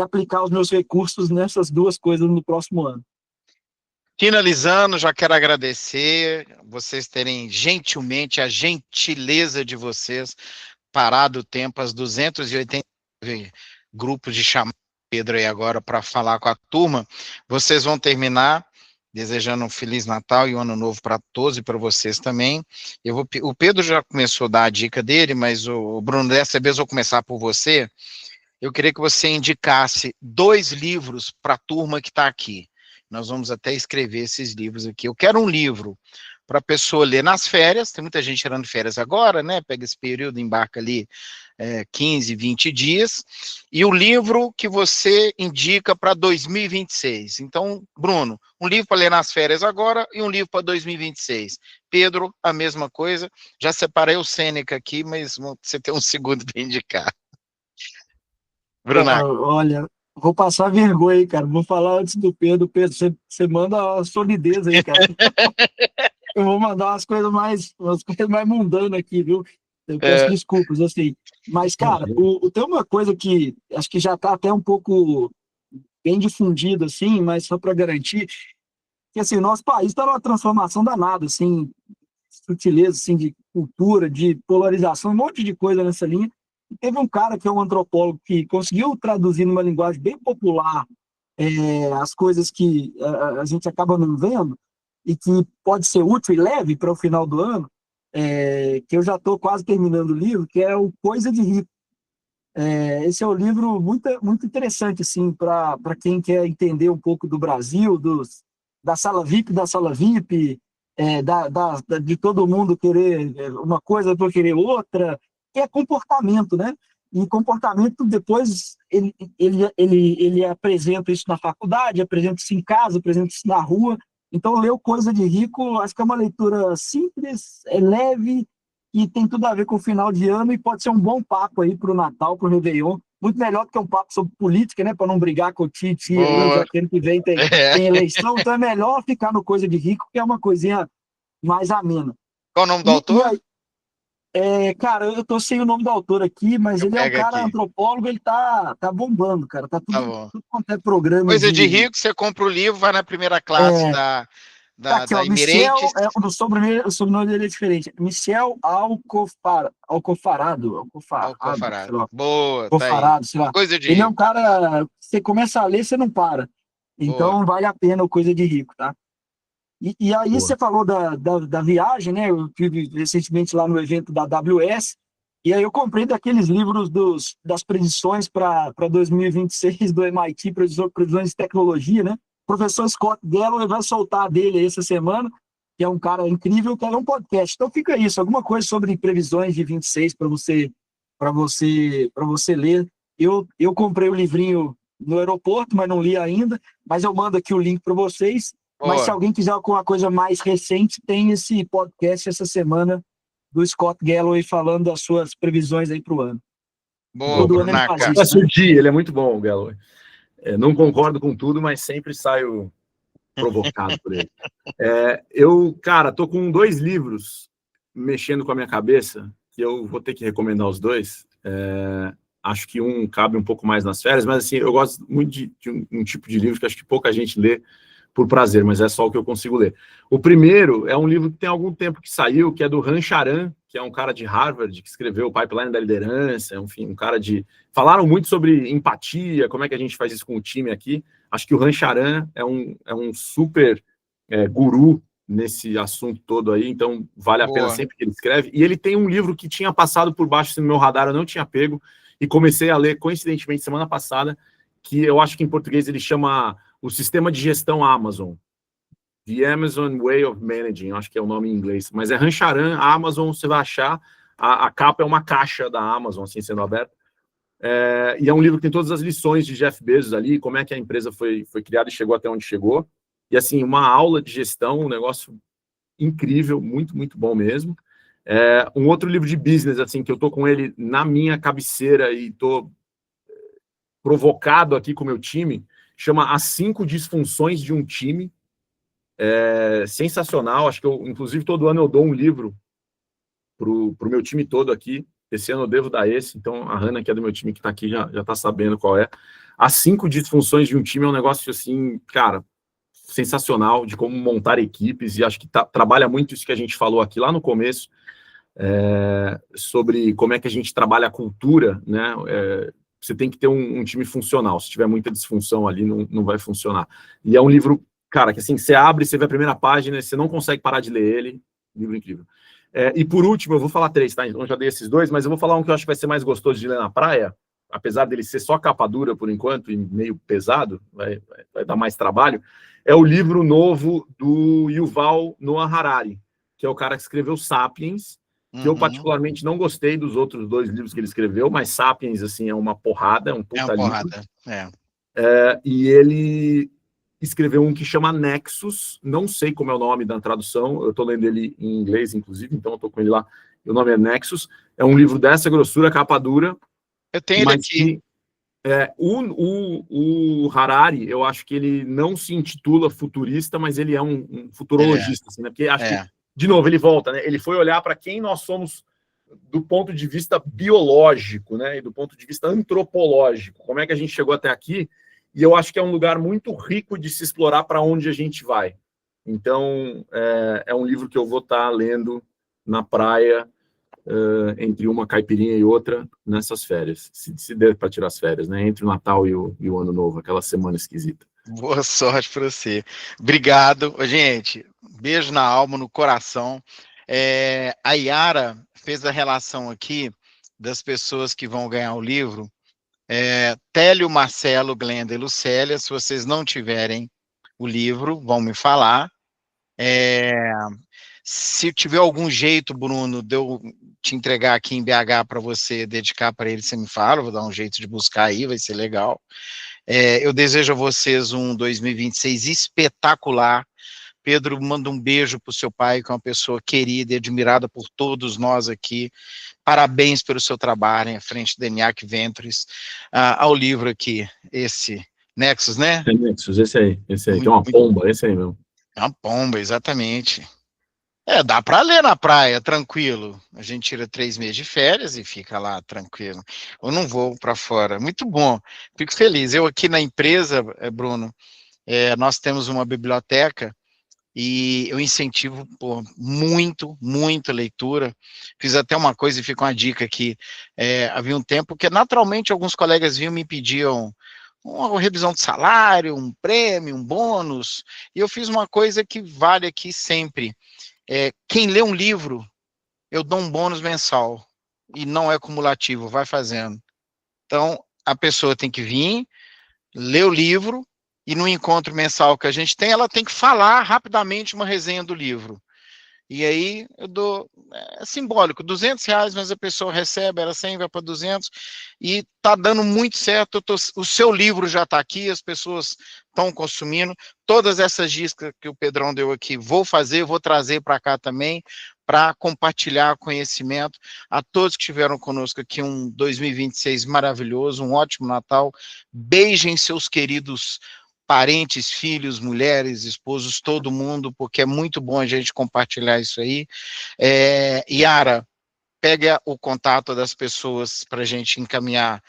aplicar os meus recursos nessas 2 coisas no próximo ano. Finalizando, já quero agradecer vocês terem gentilmente, a gentileza de vocês, parado o tempo, as 280 grupos de chamar Pedro aí agora para falar com a turma. Vocês vão terminar desejando um Feliz Natal e um Ano Novo para todos e para vocês também. O Pedro já começou a dar a dica dele, mas o Bruno, dessa vez eu vou começar por você. Eu queria que você indicasse 2 livros para a turma que está aqui. Nós vamos até escrever esses livros aqui. Eu quero um livro para a pessoa ler nas férias, tem muita gente tirando férias agora, né? Pega esse período, embarca ali 15, 20 dias, e o livro que você indica para 2026. Então, Bruno, um livro para ler nas férias agora e um livro para 2026. Pedro, a mesma coisa. Já separei o Sêneca aqui, mas você tem um segundo para indicar. Brunac. Olha, vou passar vergonha aí, cara. Vou falar antes do Pedro. Pedro, você manda a solidez aí, cara. Eu vou mandar umas coisas mais mundanas aqui, viu? Eu peço desculpas, assim. Mas, cara, tem uma coisa que acho que já está até um pouco bem difundido, assim, mas só para garantir, que, assim, o nosso país está numa transformação danada, assim, sutileza, assim, de cultura, de polarização, um monte de coisa nessa linha. E teve um cara que é um antropólogo que conseguiu traduzir numa linguagem bem popular as coisas que a gente acaba não vendo e que pode ser útil e leve para o final do ano, que eu já estou quase terminando o livro, que é o Coisa de Rico. Esse é um livro muito, muito interessante, assim, para quem quer entender um pouco do Brasil, da sala VIP, de todo mundo querer uma coisa, depois querer outra, que é comportamento, né? E comportamento, depois, ele apresenta isso na faculdade, apresenta isso em casa, apresenta isso na rua. Então, ler o Coisa de Rico, acho que é uma leitura simples, leve, e tem tudo a ver com o final de ano, e pode ser um bom papo aí para o Natal, para o Réveillon. Muito melhor do que um papo sobre política, né? Para não brigar com o Titi, já que ano que vem tem eleição. Então, é melhor ficar no Coisa de Rico, que é uma coisinha mais amena. Qual o nome do autor? Cara, eu tô sem o nome do autor aqui, mas ele é um cara antropólogo, ele tá bombando, cara. Tá tudo quanto é programa. Coisa de Rico, você compra o livro, vai na primeira classe da Emirates. O sobrenome dele é diferente. Michel Alcofarado. Boa, Alcofarado, sei lá. Coisa de ele Rico. É um cara, você começa a ler, você não para. Então, vale a pena o Coisa de Rico, tá? E aí você falou da viagem, né? Eu estive recentemente lá no evento da AWS, e aí eu comprei daqueles livros das predições para 2026 do MIT, previsões de tecnologia, né? O professor Scott Galloway vai soltar dele essa semana, que é um cara incrível, que é um podcast. Então fica isso, alguma coisa sobre previsões de 26 para você ler. Eu comprei o livrinho no aeroporto, mas não li ainda, mas eu mando aqui o link para vocês. Mas se alguém quiser alguma coisa mais recente, tem esse podcast essa semana do Scott Galloway falando das suas previsões aí para o ano. Boa, ele é muito bom, o Galloway. Não concordo com tudo, mas sempre saio provocado por ele. Cara, tô com 2 livros mexendo com a minha cabeça, que eu vou ter que recomendar os 2. Acho que um cabe um pouco mais nas férias, mas assim, eu gosto muito de um tipo de livro que acho que pouca gente lê por prazer, mas é só o que eu consigo ler. O primeiro é um livro que tem algum tempo que saiu, que é do Han Charan, que é um cara de Harvard, que escreveu o Pipeline da Liderança, enfim, um cara de... Falaram muito sobre empatia, como é que a gente faz isso com o time aqui. Acho que o Han Charan é um super guru nesse assunto todo aí, então vale a pena sempre que ele escreve. E ele tem um livro que tinha passado por baixo no meu radar, eu não tinha pego, e comecei a ler, coincidentemente, semana passada, que eu acho que em português ele chama O Sistema de Gestão Amazon. The Amazon Way of Managing, acho que é o nome em inglês. Mas é Han Charan, a Amazon, você vai achar. A capa é uma caixa da Amazon, assim, sendo aberta. E é um livro que tem todas as lições de Jeff Bezos ali, como é que a empresa foi criada e chegou até onde chegou. E, assim, uma aula de gestão, um negócio incrível, muito, muito bom mesmo. Um outro livro de business, assim, que eu tô com ele na minha cabeceira e tô provocado aqui com o meu time, chama As 5 Disfunções de um Time. Sensacional, acho que inclusive, todo ano eu dou um livro pro meu time todo aqui. Esse ano eu devo dar esse, então a Hannah, que é do meu time, que tá aqui, já tá sabendo qual é. As 5 disfunções de um time é um negócio, assim, cara, sensacional, de como montar equipes, e acho que trabalha muito isso que a gente falou aqui lá no começo, sobre como é que a gente trabalha a cultura, né? Você tem que ter um time funcional. Se tiver muita disfunção ali, não vai funcionar. E é um livro, cara, que assim, você abre, você vê a primeira página, você não consegue parar de ler ele. Livro incrível. E por último, eu vou falar 3, tá? Então eu já dei esses 2, mas eu vou falar um que eu acho que vai ser mais gostoso de ler na praia, apesar dele ser só capa dura por enquanto e meio pesado, vai dar mais trabalho. É o livro novo do Yuval Noah Harari, que é o cara que escreveu Sapiens, que eu particularmente não gostei dos outros 2 livros que ele escreveu, mas Sapiens, assim, é uma porrada, é um puta livro. E ele escreveu um que chama Nexus, não sei como é o nome da tradução, eu estou lendo ele em inglês, inclusive, então eu estou com ele lá, o nome é Nexus, é um livro dessa grossura, capa dura. Eu tenho ele aqui. O Harari, eu acho que ele não se intitula futurista, mas ele é um futurologista, assim, né? Porque acho que, de novo, ele volta, né? Ele foi olhar para quem nós somos do ponto de vista biológico, né? E do ponto de vista antropológico. Como é que a gente chegou até aqui? E eu acho que é um lugar muito rico de se explorar para onde a gente vai. Então, é um livro que eu vou estar lendo na praia, entre uma caipirinha e outra, nessas férias. Se der para tirar as férias, né? Entre o Natal e o Ano Novo, aquela semana esquisita. Boa sorte para você. Obrigado. Gente, beijo na alma, no coração. A Yara fez a relação aqui das pessoas que vão ganhar o livro. Télio, Marcelo, Glenda e Lucélia. Se vocês não tiverem o livro, vão me falar. Se tiver algum jeito, Bruno, de eu te entregar aqui em BH para você dedicar para ele, você me fala, eu vou dar um jeito de buscar aí, vai ser legal. Eu desejo a vocês um 2026 espetacular. Pedro, manda um beijo para o seu pai, que é uma pessoa querida e admirada por todos nós aqui. Parabéns pelo seu trabalho à frente da ENIAC Ventures. Ao livro aqui, esse Nexus, né? Nexus, esse aí, que é uma pomba, esse aí mesmo. É uma pomba, exatamente. Dá para ler na praia, tranquilo. A gente tira 3 meses de férias e fica lá tranquilo. Eu não vou para fora. Muito bom, fico feliz. Eu aqui na empresa, Bruno, nós temos uma biblioteca e eu incentivo muito a leitura. Fiz até uma coisa e fica uma dica aqui. Havia um tempo que naturalmente alguns colegas vinham e me pediam uma revisão de salário, um prêmio, um bônus, e eu fiz uma coisa que vale aqui sempre. Quem lê um livro, eu dou um bônus mensal, e não é cumulativo, vai fazendo. Então, a pessoa tem que vir, ler o livro, e no encontro mensal que a gente tem, ela tem que falar rapidamente uma resenha do livro. E aí, eu dou, simbólico, R$200, mas a pessoa recebe, era 100, vai para 200, e está dando muito certo. O seu livro já está aqui, as pessoas estão consumindo. Todas essas dicas que o Pedrão deu aqui, vou trazer para cá também, para compartilhar conhecimento. A todos que estiveram conosco aqui, um 2026 maravilhoso, um ótimo Natal. Beijem seus queridos parentes, filhos, mulheres, esposos, todo mundo, porque é muito bom a gente compartilhar isso aí. Yara, pega o contato das pessoas para a gente encaminhar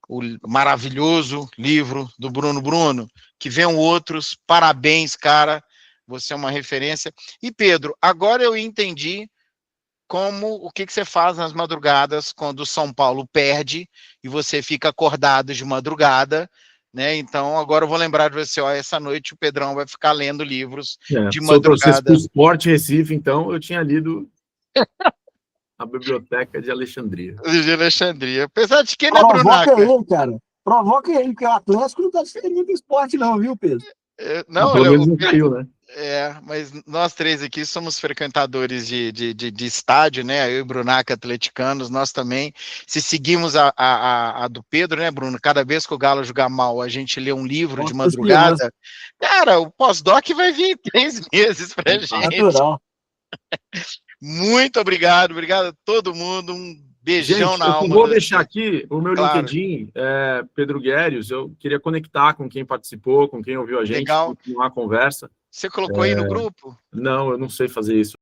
o maravilhoso livro do Bruno. Bruno, que venham outros, parabéns, cara, você é uma referência. E Pedro, agora eu entendi o que você faz nas madrugadas quando o São Paulo perde e você fica acordado de madrugada, né? Então, agora eu vou lembrar de você, essa noite o Pedrão vai ficar lendo livros de madrugada. Se eu Sport Recife, então, eu tinha lido a Biblioteca de Alexandria. De Alexandria. Apesar de que, né, Brunaca? Provoca ele, cara. Provoca ele, porque o Atlético não tá sendo muito esporte não, viu, Pedro? Não, pelo menos não caiu, né? Mas nós três aqui somos frequentadores de estádio, né? Eu e Brunaca, atleticanos, nós também. Se seguimos a do Pedro, né, Bruno? Cada vez que o Galo jogar mal, a gente lê um livro de madrugada. Cara, o pós-doc vai vir em 3 meses pra gente. Natural. Muito obrigado a todo mundo. Um beijão gente, na alma. Eu vou deixar aqui o meu claro. LinkedIn, Pedro Guérios. Eu queria conectar com quem participou, com quem ouviu a gente, legal. Continuar a conversa. Você colocou aí no grupo? Não, eu não sei fazer isso.